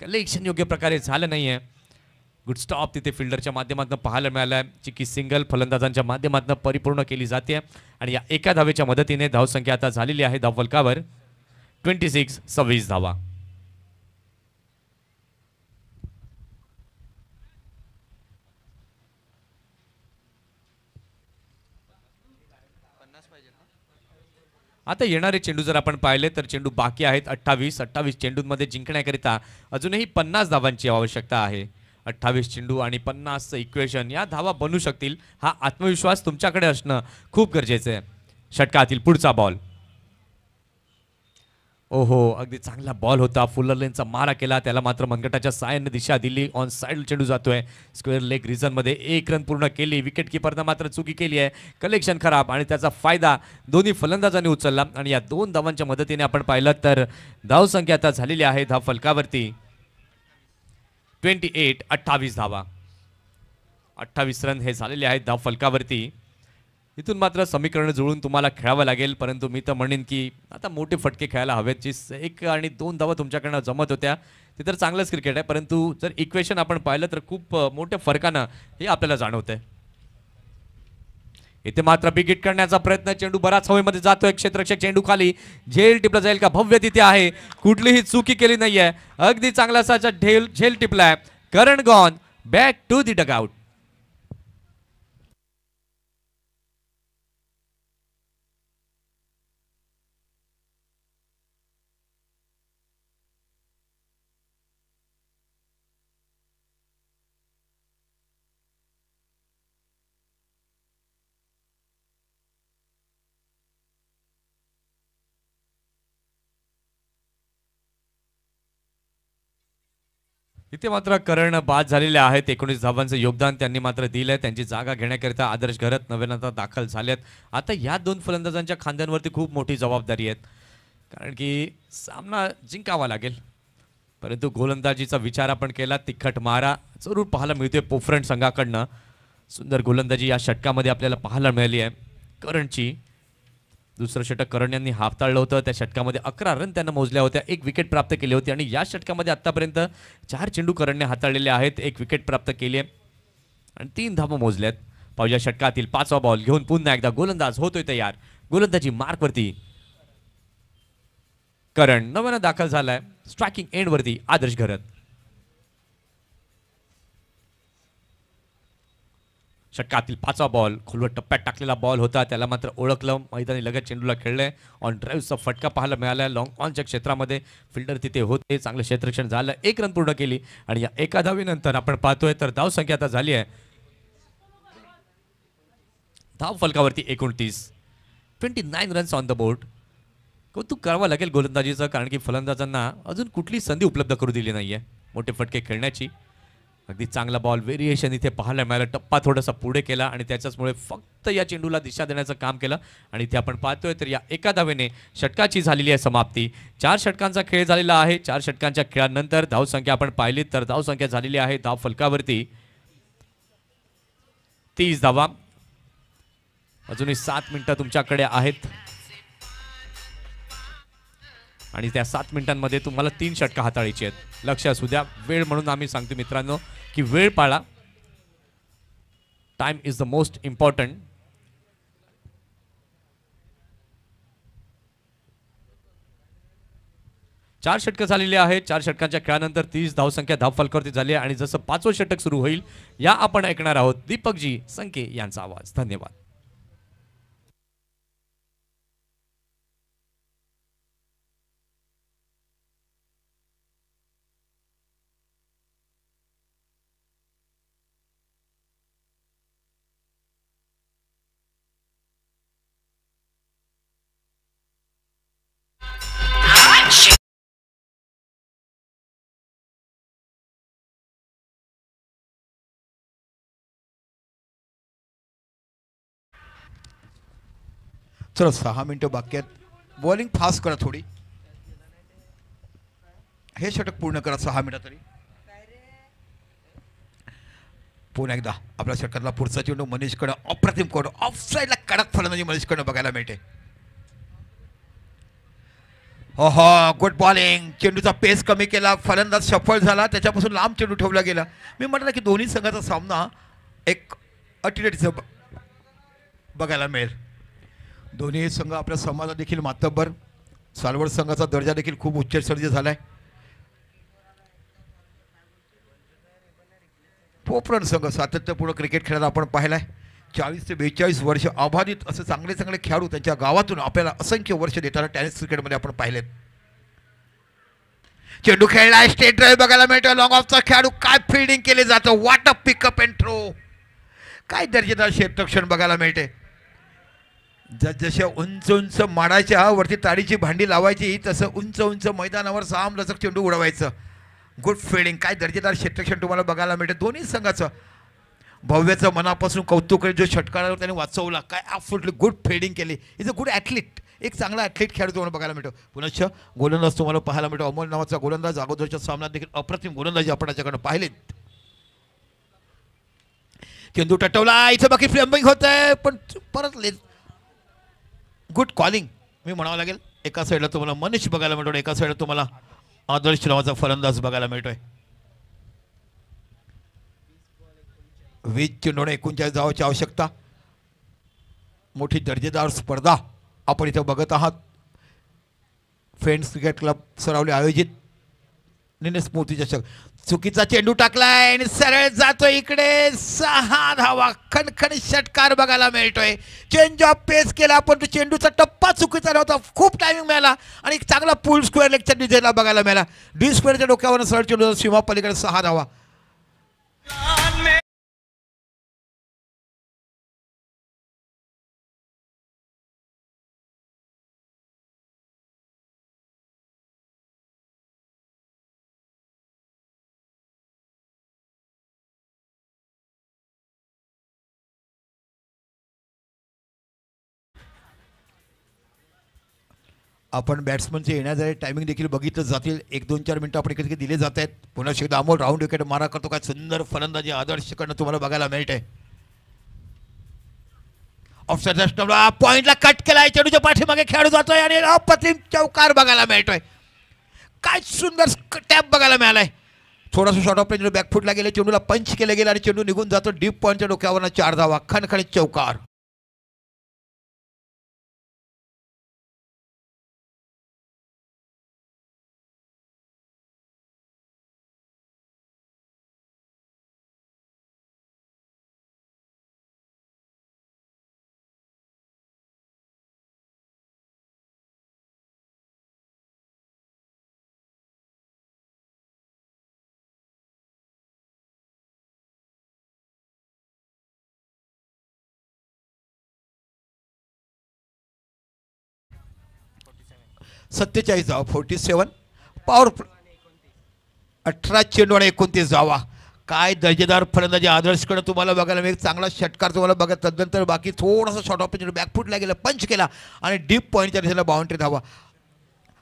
[SPEAKER 2] कलेक्शन योग्य प्रकारे झालं नाही आहे. गुड स्टॉप तिथे फिल्डरच्या माध्यमातून पाहायला मिळाला. चिकी सिंगल फलंदाजांच्या माध्यमातून परिपूर्ण केली जाते आणि या एका धावेच्या मदतीने धावसंख्या आता झालेली आहे धावफलकावर 26 धावा. आता येणारे चेंडू जर आपण पाहिले तर चेंडू बाकी आहेत 28 चेंडूंमध्ये जिंकण्याकरिता अजूनही 50 धावांची आवश्यकता आहे. 28 चेंडू आणि 50चं इक्वेशन, या धावा बनू शकतील. हा आत्मविश्वास तुमच्याकडे असणं खूप गरजेचं आहे. षटकातील पुढचा बॉल. ओहो, अगदी चांगला बॉल होता. फुलर लेनचा मारा केला, त्याला मात्र मनगटाच्या साहाय्याने दिशा दिली. ऑन साइड चेंडू जातोय स्क्वेअर लेग रिजनमध्ये. 1 रन पूर्ण केली. विकेट किपरनं मात्र चुकी केली आहे. कलेक्शन खराब आणि त्याचा फायदा दोन्ही फलंदाजांनी उचलला आणि या 2 धावांच्या मदतीने आपण पाहिलं तर धावसंख्या आता झालेली आहे धावफलकावरती 28 धावा. 28 रन हे झालेले आहेत धावफलकावरती. इथून मात्र समीकरण जुळून तुम्हाला खेळावं लागेल, परंतु मी तर म्हणेन की आता मोठे फटके खेळायला हवेत. जी 1 आणि 2 धावा तुमच्याकडनं जमत होत्या ते तर चांगलंच क्रिकेट आहे, परंतु जर इक्वेशन आपण पाहिलं तर खूप मोठ्या फरकानं हे आपल्याला जाणवतंय. इथे मात्र बिग हिट करण्याचा प्रयत्न. चेंडू बराच हवेमध्ये जातोय. क्षेत्ररक्षक चेंडू खाली झेल टिपला जाईल का? भव्य तिथे आहे. कुठलीही चुकी केली नाहीये. अगदी चांगला असा झेल टिपलाय. Karan gone back to the dugout. इथे मात्र करण बाद झालेले आहेत. 19 धावांचं योगदान त्यांनी मात्र दिलंय. त्यांची जागा घेण्याकरिता आदर्श घरत नव्यानं आता दाखल झालेत. आता या दोन फलंदाजांच्या खांद्यांवरती खूप मोठी जबाबदारी आहे, कारण की सामना जिंकावा लागेल. परंतु गोलंदाजीचा विचार आपण केला, तिखट मारा जरूर पाहायला मिळतोय पोफरंट संघाकडनं. सुंदर गोलंदाजी या षटकामध्ये आपल्याला पाहायला मिळाली आहे करणची. दुसरं षटक करण यांनी हाताळलं होतं. त्या षटकामध्ये 11 रन त्यांना मोजल्या होत्या, 1 विकेट प्राप्त केली होती आणि या षटकामध्ये आतापर्यंत 4 चेंडू करणने हाताळलेले आहेत, 1 विकेट प्राप्त केली आहे आणि 3 धावा मोजल्यात. पाहुया षटकातील 5वा बॉल घेऊन पुन्हा एकदा गोलंदाज होतोय तयार. गोलंदाजी मार्कवरती करण नव्यानं दाखल झालाय. स्ट्रायकिंग एंडवरती आदर्श घरत. षटकातील 5वा बॉल खोलवर टप्प्यात टाकलेला बॉल होता, त्याला मात्र ओळखलं, मैदानी लगत चेंडूला खेळलंय. ऑन ड्राईव्हचा फटका पाहायला मिळाला. लॉंग ऑनच्या क्षेत्रामध्ये फिल्डर तिथे होते, चांगलं क्षेत्ररक्षण झालं, 1 रन पूर्ण केली आणि या एका धावेनंतर आपण पाहतोय तर धाव संख्या आता झाली आहे धाव फलकावरती 29 रन्स ऑन द बोर्ड. कौतुक करावं लागेल गोलंदाजीचं, कारण की फलंदाजांना अजून कुठली संधी उपलब्ध करू दिली नाहीये मोठे फटके खेळण्याची. अगदी चांगला बॉल व्हेरिएशन इथे पाहायला मिळालं. टप्पा थोडासा पुढे केला आणि त्याच्याचमुळे फक्त या चेंडूला दिशा देण्याचं काम केलं आणि इथे आपण पाहतोय तर या एका धावेने षटकाची झालेली आहे समाप्ती. 4 षटकांचा खेळ झालेला आहे. 4 षटकांच्या खेळानंतर धावसंख्या आपण पाहिली तर धावसंख्या झालेली आहे धाव फलकावरती 30 धावा. अजूनही 7 मिनिटं तुमच्याकडे आहेत आणि त्या 7 मिनिटांमध्ये तुम्हाला 3 षटकं हाताळायची आहेत. लक्ष असू द्या, वेळ म्हणून आम्ही सांगतो मित्रांनो की वेळ पाळा. Time is the most important. चार षटकं झालेली आहेत. 4 षटकांच्या खेळानंतर 30 धावसंख्या धाव फलकावरती झाली आहे आणि जसं 5वं षटक सुरू होईल या आपण ऐकणार आहोत दीपकजी संके यांचा आवाज. धन्यवाद.
[SPEAKER 1] चला 6 मिनिटं बाकी आहेत. बॉलिंग फास्ट करा थोडी. हे षटक पूर्ण करा 6 मिनिटं तरी. पुन्हा एकदा आपल्या षटकातला पुढचा चेंडू मनीषकडे अप्रतिम करून ऑफ साईडला कडक फलंदाजी मनीषकडे बघायला मिळते. हो हो, गुड बॉलिंग. चेंडूचा पेस कमी केला, फलंदाज सफल झाला, त्याच्यापासून लांब चेंडू ठेवला गेला. मी म्हटलं की दोन्ही संघाचा सामना एक अटीतटीचा बघायला मिळेल. दोन्ही संघ आपल्या समाजात देखील मातब्बर. सालवड संघाचा दर्जा देखील खूप उच्च दर्जाचा झालाय. पोफरण संघ सातत्यपूर्ण क्रिकेट खेळायला आपण पाहिलाय. 40 ते 42 वर्ष अबाधित असे चांगले चांगले खेळाडू त्यांच्या गावातून आपल्याला असंख्य वर्ष देताना टेनिस क्रिकेटमध्ये आपण पाहिलेत. चेंडू खेळलाय, स्टेट ड्राईव्ह बघायला मिळतो. लॉंग ऑफचा खेळाडू काय फिल्डिंग केले जातं, what a pickup and throw. काय दर्जेदार क्षेत्ररक्षण बघायला मिळते. जसे उंच उंच माडाच्या वरती ताडीची भांडी लावायची तसं उंच उंच मैदानावर सामलचक चेंडू उडवायचं. गुड फिल्डिंग, काय दर्जेदार क्षेत्ररक्षण तुम्हाला बघायला मिळते. दोन्ही संघाचं भव्याचं मनापासून कौतुक करेल. जो षटकारावर त्याने वाचवला, काय ॲब्सोल्युटली गुड फिल्डिंग केली. Is a good athlete. एक चांगला ॲथलीट खेळाडू तुम्हाला बघायला मिळतो. पुनश्च गोलंदाज तुम्हाला पाहायला मिळतो. अमोल नावाचा गोलंदाज अगोदरच्या सामन्यात देखील अप्रतिम गोलंदाजी आपण त्याच्याकडनं पाहिलेत. चेंडू टटवला, इथं बाकी फ्लेमिंग होत आहे पण परत गुड कॉलिंग मी म्हणावं लागेल. एका साईडला तुम्हाला मनीष बघायला मिळतो, एका साईडला तुम्हाला आदर्श नावाचा फलंदाज बघायला मिळतोय. 20 चेंडूने 39 धावांची आवश्यकता. मोठी दर्जेदार स्पर्धा आपण इथं बघत आहात. फ्रेंड्स क्रिकेट क्लब सरावली आयोजित स्मृती चषक. चुकीचा चेंडू टाकलाय आणि सरळ जातोय इकडे. 6 धावा. खणखणी षटकार बघायला मिळतोय. चेंज ऑफ पेस केला पण चेंडूचा टप्पा चुकीचा नव्हता. खूप टायमिंग मिळाला आणि चांगला पूल स्क्वेअर लेगच्या डिझाईनला बघायला मिळाला. डी स्क्वेअरच्या डोक्यावर सरळ चेंडू सीमा पलीकडे 6 धावा. आपण बॅट्समनचे येण्याचे टायमिंग देखील बघितलं जातील. 1-2-4 मिनिटं आपण इकडे दिले जात आहेत. पुन्हा एकदा अमोल राऊंड विकेट मारा करतो. काय सुंदर फलंदाजी आदर्शकडनं तुम्हाला बघायला मिळते. ऑफसाईड पॉइंटला कट केलाय. चेंडूच्या पाठीमागे खेळाडू जातोय आणि अप्रतिम चौकार बघायला मिळतोय. काय सुंदर टॅप बघायला मिळालाय. थोडासा शॉर्ट ऑफ रेंज बॅकफुटला गेले. चेंडूला पंच केलं गेलं आणि चेंडू निघून जातो. डीप पॉईंटच्या डोक्यावरनं 4 धावा. खणखणीत चौकार. सत्तेचाळीस धावा. 47 पॉवर 18 चेंडू आणि 29 धावा. काय दर्जेदार फलंदाजी आदर्शकडे तुम्हाला बघायला मिळेल. चांगला षटकार तुम्हाला बघा. तदनंतर बाकी थोडासा शॉर्ट ऑफ पिच बॅकफुटला गेला. पंच केला आणि डीप पॉईंटच्या दिशेला बाउंड्री धावा.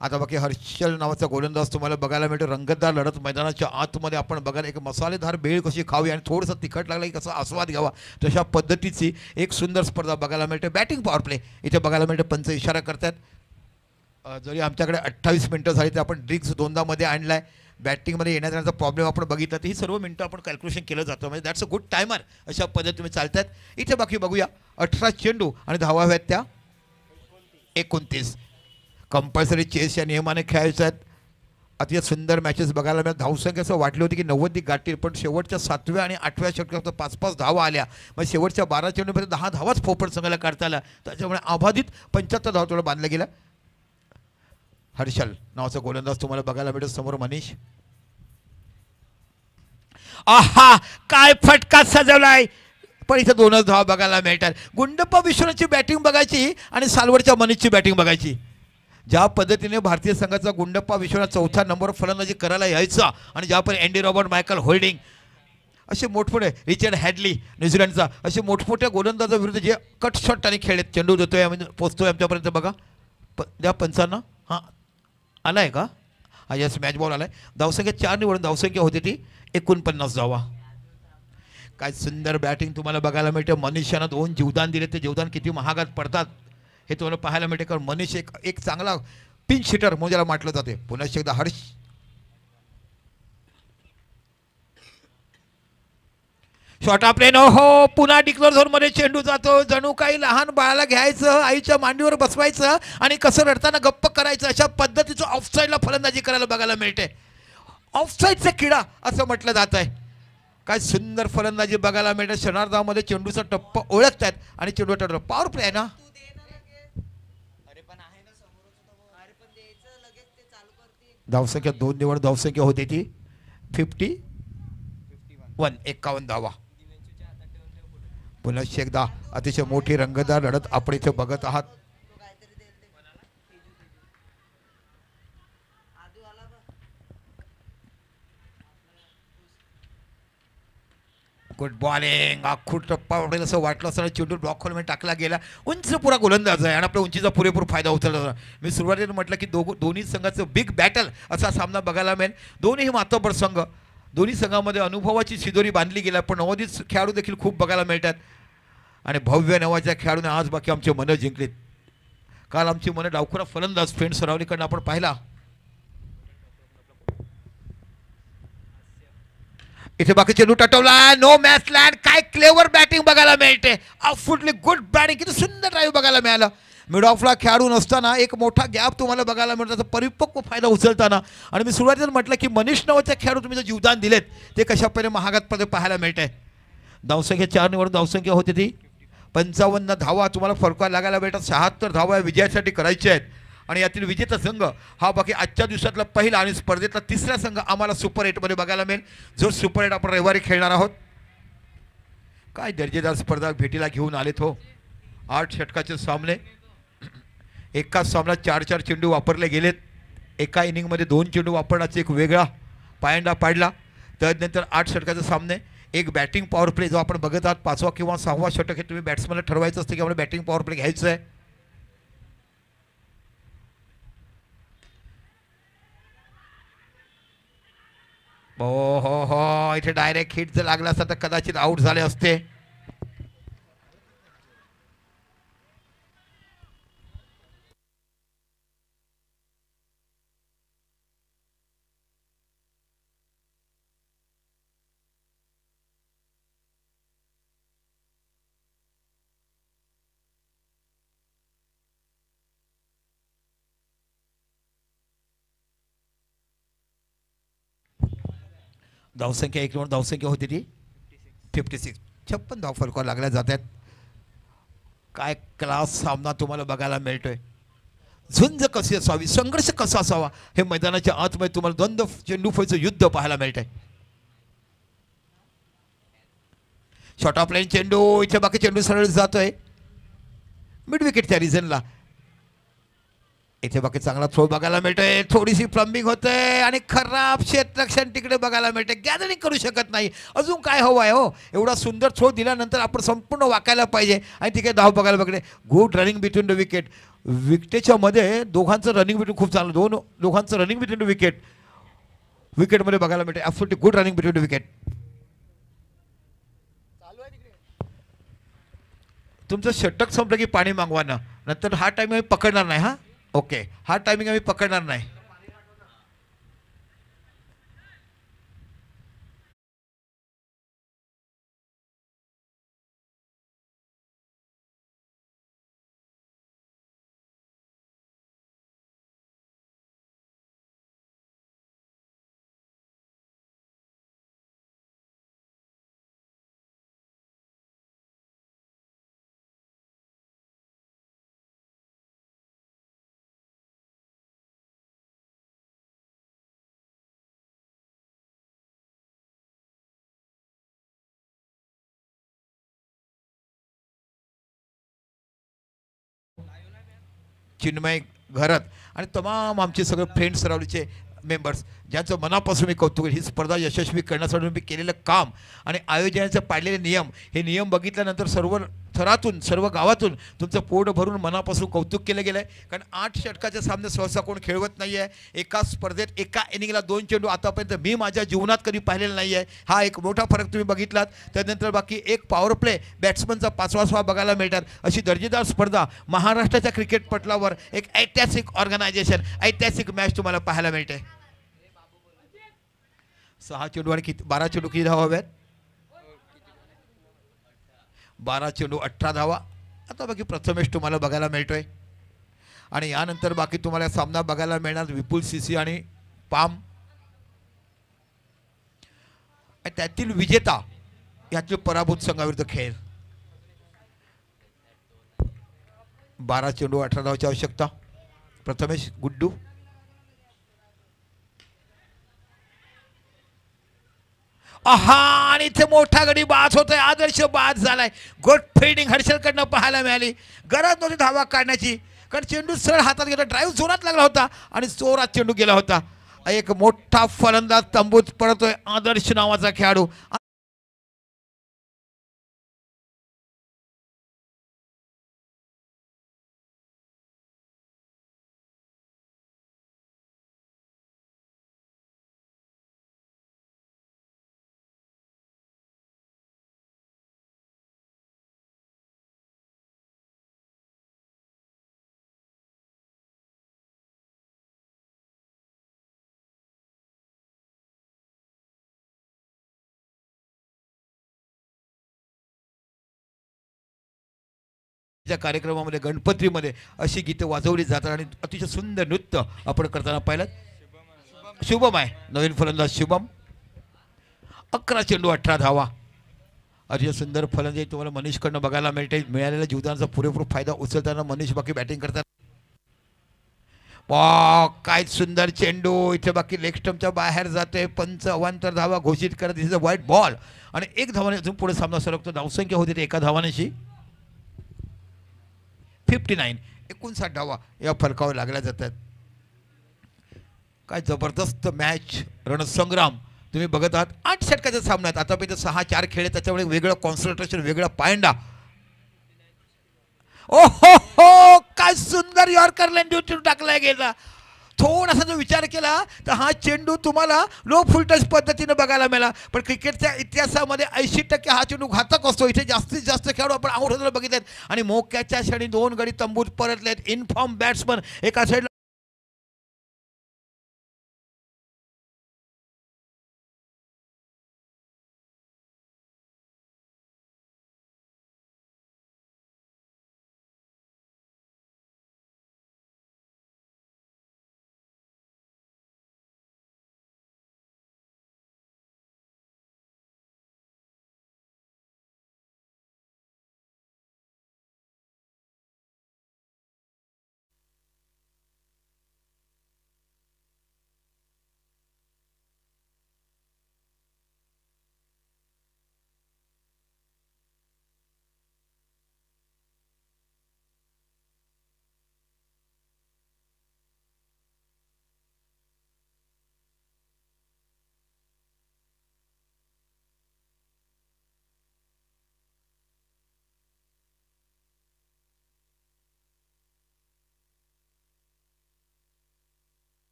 [SPEAKER 1] आता बाकी हर्षल नावाचा गोलंदाज तुम्हाला बघायला मिळतो. रंगतदार लढत मैदानाच्या आतमध्ये आपण बघायला एक मसालेदार भेळ कशी खावी आणि थोडंसं तिखट लागलं की कसा आस्वाद घ्यावा तशा पद्धतीची एक सुंदर स्पर्धा बघायला मिळते. बॅटिंग पॉवर प्ले इथे बघायला मिळते. पंच इशारा करतात. जरी आमच्याकडे 28 मिनटं झाली तर आपण ड्रिंक्स 2दा मध्ये आणला आहे. बॅटिंगमध्ये येण्याचा प्रॉब्लेम आपण बघितला तर ही सर्व मिनटं आपण कॅल्क्युलेशन केलं जातं. म्हणजे दॅट्स अ गुड टायमर. अशा पद्धतीने चालतात. इथे बाकी बघूया. 18 चेंडू आणि धावा हव्यात त्या 29. कंपल्सरी चेस या नियमाने खेळायचं आहेत. अतिशय सुंदर मॅचेस बघायला मिळतात. धावसंख्या असं वाटली होती की 90 गाठतील पण शेवटच्या 7व्या आणि 8व्या षटकात 5-5 धावा आल्या. मग शेवटच्या 12 चेंडूमध्ये 10 धावाच फोपट संघाला काढता आला. त्याच्यामुळे अबाधित 75 धावा तुला बांधलं गेलं. हर्षल नावाचा गोलंदाज तुम्हाला बघायला मिळतो. समोर मनीष. आहा काय फटका सजवलाय. पण इथं 2च धावा बघायला मिळतात. गुंडप्पा विश्वनाथची बॅटिंग बघायची आणि सालवडच्या मनीषची बॅटिंग बघायची. ज्या पद्धतीने भारतीय संघाचा गुंडप्पा विश्वनाथ 4था नंबर फलंदाजी करायला यायचा आणि ज्यापर्यंत अँडी रॉबर्ट, मायकल होल्डिंग असे मोठमोठे, रिचर्ड हॅडली न्यूझीलंडचा असे मोठमोठ्या गोलंदाजाविरुद्ध जे कट शॉटने खेळलेत. चेंडू देतोय म्हणजे पोचतोय आमच्यापर्यंत बघा. द्या पंचांना. हां आला आहे का? हा यस मॅच बॉल आला आहे. धावसंख्या 4 निवडून धावसंख्या होती ती 49 धावा. काय सुंदर बॅटिंग तुम्हाला बघायला मिळते. मनीषानं 2 जीवदान दिले. ते जीवदान किती महागात पडतात हे तुम्हाला पाहायला मिळते. कारण मनीष एक चांगला पिंच हिटर म्हणून ज्याला म्हटलं जाते. पुन्हा एकदा हर्ष. Short of plain. हो पुन्हा डिक्लेअर झोनमध्ये चेंडू जातो. जणू काही लहान बाळाला घ्यायचं, आईच्या मांडीवर बसवायचं आणि कसं रडताना गप्प करायचं अशा पद्धतीचं ऑफसाईडला फलंदाजी करायला बघायला मिळते. ऑफसाईडचा किडा असं म्हटलं जात आहे. काय सुंदर फलंदाजी बघायला मिळते. क्षणार्धामध्ये चेंडूचा टप्पा ओळखतात आणि चेंडू टप्पा. पॉवर प्ले आहे ना. धावसंख्या 2 निवड धावसंख्या होती ती 51. 51 धावा. पुन्हा एकदा अतिशय मोठी रंगतदार लढत आपण इथे बघत आहात. Good bowling. आखूड टप्पा उडेल असं वाटलं असताना चेंडू ब्लॉक खोलमध्ये टाकला गेला. उंच पुरा गोलंदाज आहे आणि आपल्या उंचीचा पुरेपूर फायदा उचलला. मी सुरुवातीला म्हटलं की दोन्ही संघाचं बिग बॅटल असा सामना बघायला मिळेल. दोन्ही मातब्बर संघ. दोन्ही संघामध्ये अनुभवाची शिदोरी बांधली गेला. पण नवोदित खेळाडू देखील खूप बघायला मिळतात आणि भव्य नावाच्या खेळाडूने आज बाकी आमचे मनं जिंकलीत. काल आमची मनं डावखुरा फलंदाज फेंट सरावलीकडनं आपण पाहिला. इथे बाकी चेंडू टटवला. No man's land. काय क्लेवर बॅटिंग बघायला मिळते. आउटफुटली गुड बॅटिंग. किती सुंदर ड्राईव्ह बघायला मिळालं. मिड ऑफला खेळाडू नसताना एक मोठा गॅप तुम्हाला बघायला मिळतो. त्याचा परिपक्व फायदा उचलताना. आणि मी सुरुवातीला म्हटलं की मनीष नावाच्या खेळाडू तुम्ही जे जीवदान दिलेत ते कशा पहिले महागात पाहायला मिळत आहे. धावसंख्या 4 निवड धावसंख्या होती ती 55 धावा तुम्हाला फरका लागायला भेटतात. 76 धावा विजयासाठी करायच्या आहेत. आणि यातील विजेता संघ हा बाकी आजच्या दिवसातला पहिला आणि स्पर्धेतला 3रा संघ आम्हाला सुपर 8मध्ये बघायला मिळेल. जो सुपर 8 आपण रविवारी खेळणार आहोत. काय दर्जेदार स्पर्धा भेटीला घेऊन आलेत हो. 8 षटकाचे सामने. एकाच सामन्यात 4-4 चेंडू वापरले गेलेत. एका इनिंगमध्ये 2 चेंडू वापरण्याचा एक वेगळा पायंडा पाडला. त्यानंतर 8 षटकाचे सामने. एक बॅटिंग पॉवर प्ले जो आपण बघत आहात 5वा किंवा 6वा षटक हे तुम्ही बॅट्समॅनला ठरवायचं असतं की आपण बॅटिंग पॉवर प्ले घ्यायचं आहे. हो इथे डायरेक्ट हिट जर लागला असता तर कदाचित आउट झाले असते. धावसंख्या एक म्हणून धावसंख्या होती ती 56. 56 धाव फलकावर लागल्या जात आहेत. काय क्लास सामना तुम्हाला बघायला मिळतोय. झुंज कशी असावी, संघर्ष कसा असावा हे मैदानाच्या आतमध्ये तुम्हाला द्वंद्व चेंडूफळीचं युद्ध पाहायला मिळतंय. शॉर्ट ऑफ लाईन चेंडू, इथे बाकी चेंडू सरळ जातोय मिड विकेटच्या रिझनला. इथे बाकी चांगला थ्रो बघायला मिळतोय. थोडीशी प्लंबिंग होते आणि खराब क्षेत्ररक्षण तिकडे बघायला मिळते. गॅदरिंग करू शकत नाही. अजून काय हवं आहे हो. एवढा सुंदर थ्रो दिल्यानंतर आपण संपूर्ण वाकायला पाहिजे आणि तिकडे धाव बघायला बघले. Good running between the wicket. विकेटच्या मध्ये दोघांचं रनिंग बिटवीन खूप चांगलं. दोघांचं रनिंग बिटवीन द विकेट विकेटमध्ये बघायला मिळते. Absolutely good running between the wicket. तुमचं षटक संपलं की पाणी मागवा ना, नंतर हा टाइम आम्ही पकडणार नाही. हा ओके, हा टायमिंग आम्ही पकडणार नाही. चिन्मय घरत आणि तमाम आमचे सगळे फ्रेंड्स रावलीचे मेंबर्स ज्यांचं मनापासून मी कौतुक. ही स्पर्धा यशस्वी करण्यासाठी मी केलेलं काम आणि आयोजनाचे पाळलेले नियम, हे नियम बघितल्यानंतर सर्व थरातून सर्व गावातून तुमचं पोट भरून मनापासून कौतुक केलं गेलं आहे. कारण 8 षटकाचे सामने सहसा कोण खेळवत नाही आहे. एका स्पर्धेत एका इनिंगला 2 चेंडू आतापर्यंत मी माझ्या जीवनात कधी पाहिलेला नाही आहे. हा एक मोठा फरक तुम्ही बघितलात. त्यानंतर बाकी एक पॉवर प्ले बॅट्समनचा 5वा बघायला मिळतात. अशी दर्जेदार स्पर्धा महाराष्ट्राच्या क्रिकेट पटलावर एक ऐतिहासिक ऑर्गनायझेशन, ऐतिहासिक मॅच तुम्हाला पाहायला मिळते. 6 चेंडू आणि 12 चेंडू किती धावा हव्यात. 12 चेंडू 18 धावा. आता बाकी प्रथमेश तुम्हाला बघायला मिळतोय आणि यानंतर बाकी तुम्हाला सामना बघायला मिळणार विपुल सीसी आणि पाम. त्यातील विजेता यातील पराभूत संघाविरुद्ध खेळ. 12 चेंडू 18 धावाची आवश्यकता. प्रथमेश गुड्डू. आणि इथे मोठा गडी बाद होतोय. आदर्श बाद झालाय. गुड फिल्डिंग हर्षलकडनं पाहायला मिळाली. गरज नव्हती धावा काढण्याची कारण चेंडू सरळ हातात गेला. ड्राईव्ह जोरात लागला होता आणि जोरात चेंडू गेला होता. एक मोठा फलंदाज तंबूत पडतोय. आदर्श नावाचा खेळाडू. कार्यक्रमामध्ये गणपतीमध्ये अशी गीतं वाजवली जातात आणि अतिशय सुंदर नृत्य आपण करताना पाहिलं. शुभम आहे नवीन फलंदाज. शुभम 11 चेंडू 18 धावा. अतिशय सुंदर फलंदाजी तुम्हाला मनीषकडनं बघायला मिळते. मिळालेल्या जीवनाचा पुरेपूर फायदा उचलताना मनीष बाकी बॅटिंग करतात. काय सुंदर चेंडू इथे बाकी लेग स्टंपच्या बाहेर जाते. पंच अवांतर धावा घोषित करत. इज अ व्हाईट बॉल आणि 1 धावाने अजून पुढे सामना सरकतो. धावसंख्या होती ते 1 धावानेशी 59. 59 धावा या फलकावर लागल्या जातात. काय जबरदस्त मॅच रणसंग्राम तुम्ही बघत आहात. 8 षटकाच्या सामन्यात आतापर्यंत 6-4 खेळ. त्याच्यामुळे वेगळं कॉन्सन्ट्रेशन, वेगळा पायंडा. ओ हो हो काय सुंदर यॉर्कर लाईन ड्यूटी टाकलाय गेला. थोडासा जो विचार केला तर हा चेंडू तुम्हाला लो फुलटच पद्धतीने बघायला मिळाला. पण क्रिकेटच्या इतिहासामध्ये 80% हा चेंडू घातक असतो. इथे जास्तीत जास्त खेळाडू आपण आउट होताना बघितलेत आणि मोक्याच्या क्षणी 2 गडी तंबूत परतलेत. इनफॉर्म बॅट्समन एका साईडला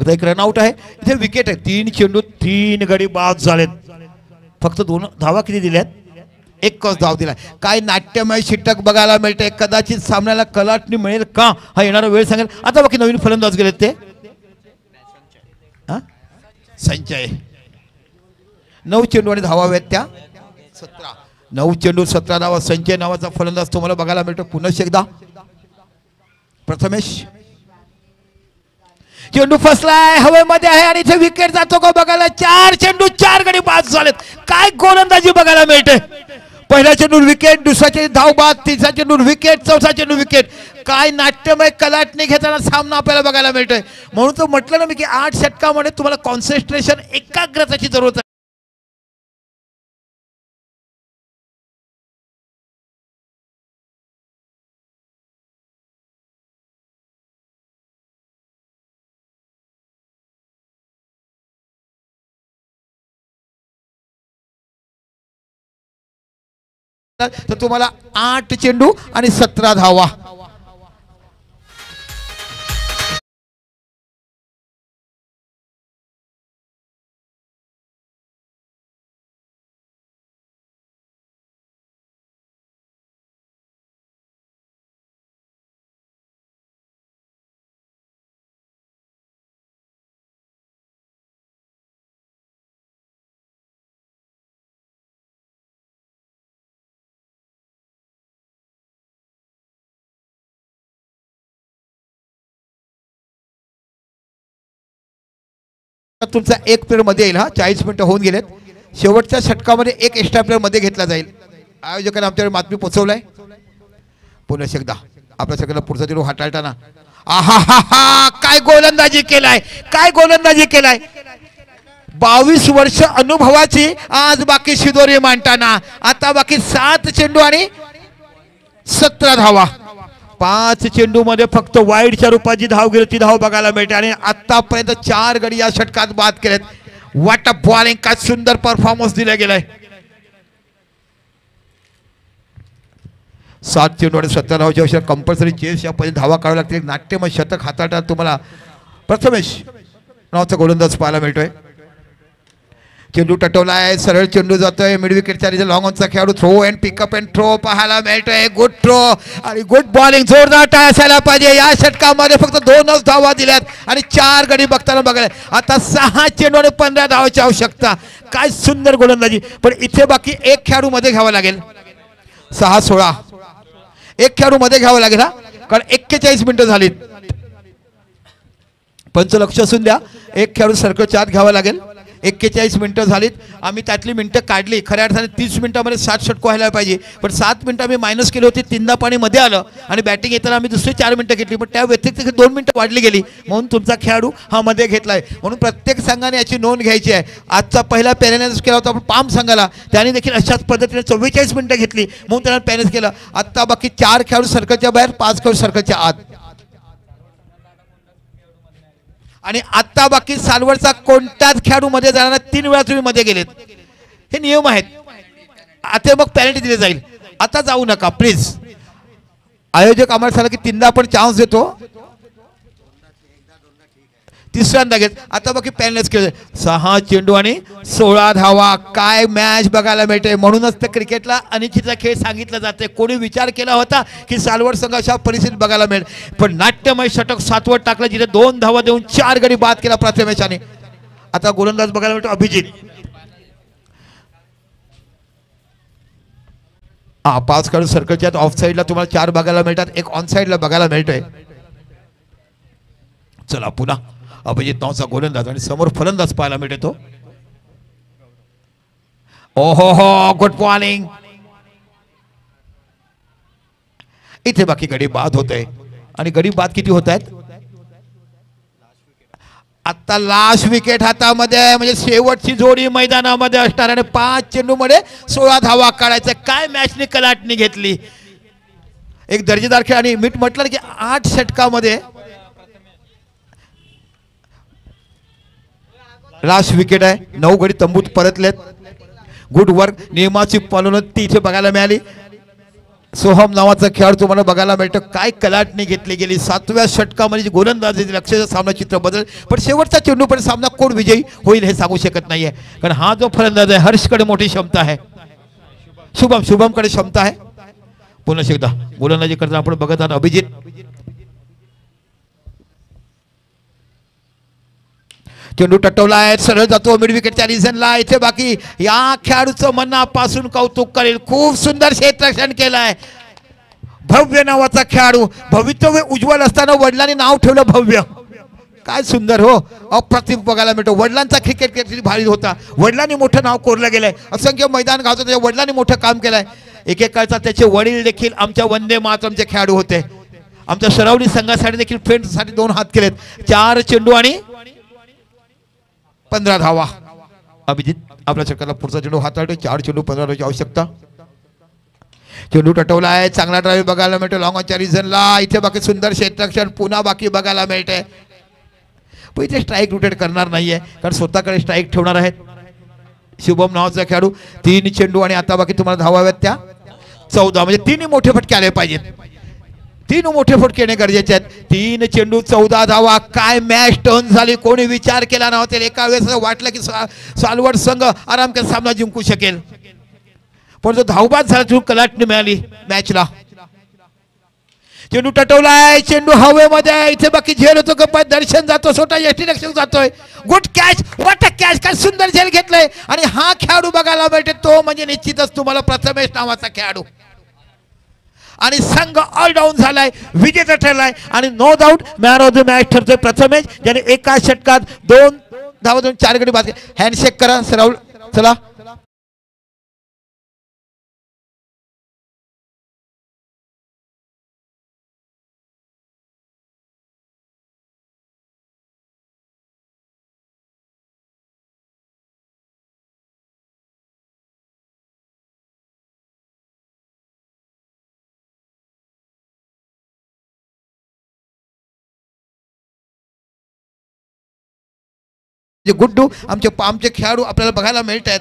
[SPEAKER 1] एक रनआउट आहे. इथे विकेट आहे. 3 चेंडू 3 गडी बाद झालेत. फक्त 2 धावा किती दिल्यात? एकच धाव दिला. काय नाट्यमय षटक बघायला मिळते. कदाचित सामन्याला कलाटणी मिळेल का हा येणारा वेळ सांगेल. आता बाकी नवीन फलंदाज गेलेत ते संचय. 9 चेंडू आणि धावा आहेत त्या 17. 9 चेंडू 17 धावा. संचय नावाचा फलंदाज तुम्हाला बघायला मिळतो. पुन्हा एकदा प्रथमेश. चेंडू फसलाय हवेमध्ये आहे आणि इथे विकेट जातो का बघायला. 4 चेंडू 4 गडी बाद झालेत. काय गोलंदाजी बघायला मिळते. पहिला चेंडू विकेट, दुसरा चेंडू धाव बाद, तिसरा चेंडू विकेट, चौथा चेंडू विकेट. काय नाट्यमय कलाटणी घेताना सामना आपल्याला बघायला मिळतोय. म्हणून तो म्हटलं ना मी की 8 षटकामध्ये तुम्हाला कॉन्सन्ट्रेशन एकाग्रतेची जरूरत आहे. तर तुम्हाला 8 चेंडू आणि 17 धावा. तुमचा 1 प्लेअर मध्ये येईल. 40 मिनिटं होऊन गेलेत. शेवटच्या षटकामध्ये 1 एक्स्ट्रा प्लेअर मध्ये घेतला जाईल. आयोजकांनी आमच्याकडे बातमी पोहोचवलाय. पुन्हा एकदा आपल्या सगळ्यांना पुढचा चेंडू हाताळताना आहा काय गोलंदाजी केलाय. काय गोलंदाजी केलाय. 22 वर्ष अनुभवाची आज बाकी शिदोरी मांडताना. आता बाकी 7 चेंडू आणि 17 धावा. 5 चेंडू मध्ये फक्त वाईडच्या रूपाची धाव गेली ती धाव बघायला मिळते आणि आतापर्यंत 4 गडी या षटकात बाद केलेत. What a bowling. काय सुंदर परफॉर्मन्स दिला गेलाय. 7 चेंडू आणि 17 धावाच्या अवश्य कंपल्सरी चेस या पद्धतीने धावा काढाव्या लागतील. नाट्यमय शतक हाताळतात तुम्हाला प्रथमेश नावाचा गोलंदाज पाहायला मिळतोय. चेंडू टटवला आहे, सरळ चेंडू जातोय मिड विकेटच्या लॉंग ऑनचा खेळाडू throw and pickup and throw पाहायला मिळतोय. गुड थ्रो आणि गुड बॉलिंग, जोरदार टाळ असायला पाहिजे. या षटकामध्ये फक्त 2च धावा दिल्यात आणि 4 गडी बघताना बघायला. आता 6 चेंडू आणि 15 धावाची आवश्यकता. काय सुंदर गोलंदाजी, पण इथे बाकी एक खेळाडू मध्ये घ्यावा लागेल. 6-16 एक खेळाडू मध्ये घ्यावा लागेल हा, कारण 41 मिनिटं झालीत. पंच लक्ष असून द्या, एक खेळाडू सर्कलच्या आत घ्यावा लागेल. 41 मिनिटं झालीत, आम्ही त्यातली मिनिटं काढली. खऱ्या अर्थाने 30 मिनिटामध्ये 7 षटक व्हायला पाहिजे, पण 7 मिनिटं आम्ही मायनस केली होती. 3दा पाणी मध्ये आलं आणि बॅटिंग येताना आम्ही दुसरी 4 मिनिटं घेतली, पण त्या व्यतिरिक्त 2 मिनिटं वाढली गेली, म्हणून तुमचा खेळाडू हा मध्ये घेतलाय. म्हणून प्रत्येक संघाने याची नोंद घ्यायची आहे. आजचा पहिला पॅरेंस केला होता आपण पाम संघाला, त्याने देखील अशाच पद्धतीने 44 मिनिटं घेतली, म्हणून त्याला पॅरेंस केलं. आत्ता बाकी 4 खेळाडू सर्कलच्या बाहेर, 5 खेळाडू सर्कलच्या आत. आणि आता बाकी सालवडचा कोणत्याच खेळाडू मध्ये जाणार, 3 वेळा तुम्ही मध्ये गेलेत, हे नियम आहेत. आता मग पॅनल्टी दिली जाईल. आता जाऊ नका प्लीज. आयोजक आम्हाला सांगा की 3दा आपण चान्स देतो, 3ऱ्यांदा घेत. आता बाकी पॅनल्स केले. 6 चेंडू आणि 16 धावा. काय मॅच बघायला मिळते. म्हणूनच तर क्रिकेटला अनिश्चितचा खेळ सांगितला जाते. कोणी विचार केला होता की सालवड संघ अशा परिस्थितीत बघायला मिळेल, पण नाट्यमय षटक 7वर टाकलं, जिथे 2 धावा देऊन 4 गडी बाद केला प्रथमेशाने. आता गोलंदाज बघायला मिळतो अभिजित. 5 खेळाडू सर्कलच्या ऑफ साईडला तुम्हाला 4 बघायला मिळतात, एक ऑन साईडला बघायला मिळतोय. चला पुन्हा अभिजित नावचा गोलंदाज आणि समोर फलंदाज पाहायला मिळतो. ओहो हो, गुड बॉलिंग. इथे बाकी गडी बाद होत आहे. आणि गडी बाद किती होत आहेत. आता लास्ट विकेट हातामध्ये, म्हणजे शेवटची जोडी मैदानामध्ये असणार आणि 5 चेंडू मध्ये 16 धावा काढायचं. काय मॅचने कलाटणी घेतली. एक दर्जेदार खेळ. आणि मी म्हटलं की 8 षटकामध्ये लास्ट विकेट आहे. 9 गडी तंबूत परतलेत. Good work. नियमाची पालन ती इथे बघायला मिळाली. सोहम नावाचा खेळाडू तुम्हाला बघायला मिळतो. काय कलाटणी घेतली गेली. 7व्या षटकामध्ये गोलंदाजी लक्षाचं सामना चित्र बदल, पण शेवटचा चेंडू पण सामना कोण विजयी होईल हे सांगू शकत नाहीये, कारण हा जो फलंदाज आहे हर्षकडे मोठी क्षमता आहे, शुभमकडे क्षमता आहे. पुन्हा एकदा गोलंदाजी करताना आपण बघत आहात अभिजित. चेंडू टटवला आहे, सरळ जातो मिड विकेटच्या रिझनला. इथे बाकी या खेळाडूचं मनापासून कौतुक करेल. खूप सुंदर क्षेत्ररक्षण केलंय. भव्य नावाचा खेळाडू. भवितव्य उज्ज्वल असताना वडिलांनी नाव ठेवलं भव्य. काय सुंदर हो, अप्रतिम बघायला मिळतो. वडिलांचा क्रिकेट किती भारी होता. वडिलांनी मोठं नाव कोरलं गेलंय. असंख्य मैदान गावचं त्याच्या वडिलांनी मोठं काम केलंय. एकेकाळचा त्याचे वडील देखील आमच्या वंदे मातरमचे खेळाडू होते. आमच्या सरावली संघासाठी देखील फ्रेंड्ससाठी 2 हात केलेत. 4 चेंडू आणि 15 धावा. अभिजित आपल्या षटकाला पुढचा चेंडू हाताळतो. 4 चेंडू 15 धावाची आवश्यकता. चेंडू टटवला आहे. चांगला ड्राईव्ह बघायला मिळतो लॉंग ऑनच्या रिझनला. इथे बाकी सुंदर क्षेत्ररक्षण पुन्हा बाकी बघायला मिळते. पण इथे स्ट्राईक रोटेट करणार नाहीये, कारण स्वतःकडे स्ट्राईक ठेवणार आहेत. शुभम नावाचा खेळाडू. 3 चेंडू आणि आता बाकी तुम्हाला धावा हव्यात त्या 14, म्हणजे 3 मोठे फटके आले पाहिजेत. 3 मोठे फटके येणे गरजेचे आहेत. 3 चेंडू 14 धावा. काय मॅच टर्न झाली. कोणी विचार केला नव्हता. एका वेळेस वाटलं की सालवड संघ आराम के सामना जिंकू शकेल, पण तो धावबाद झाला. तिथून कलाटणी मिळाली मॅचला. चेंडू टटवलाय. चेंडू हवेमध्ये. इथे बाकी झेल होतो गप्पा. दर्शन जातो. स्वतः यष्टी रक्षक जातोय. Good catch. What a catch. काय सुंदर झेल घेतलंय. आणि हा खेळाडू बघायला भेटे तो म्हणजे निश्चितच तुम्हाला प्रथमेश नावाचा खेळाडू. आणि संघ ऑल डाऊन झालाय, विजेता ठरलाय. आणि no doubt man of the match ठरतोय प्रथमेश, ज्याने एका षटकात 2 धावा देऊन 4 गडी बाद केले. हँडशेक करा सराव. चला गुड्डू आमचे खेळाडू आपल्याला बघायला मिळत आहेत.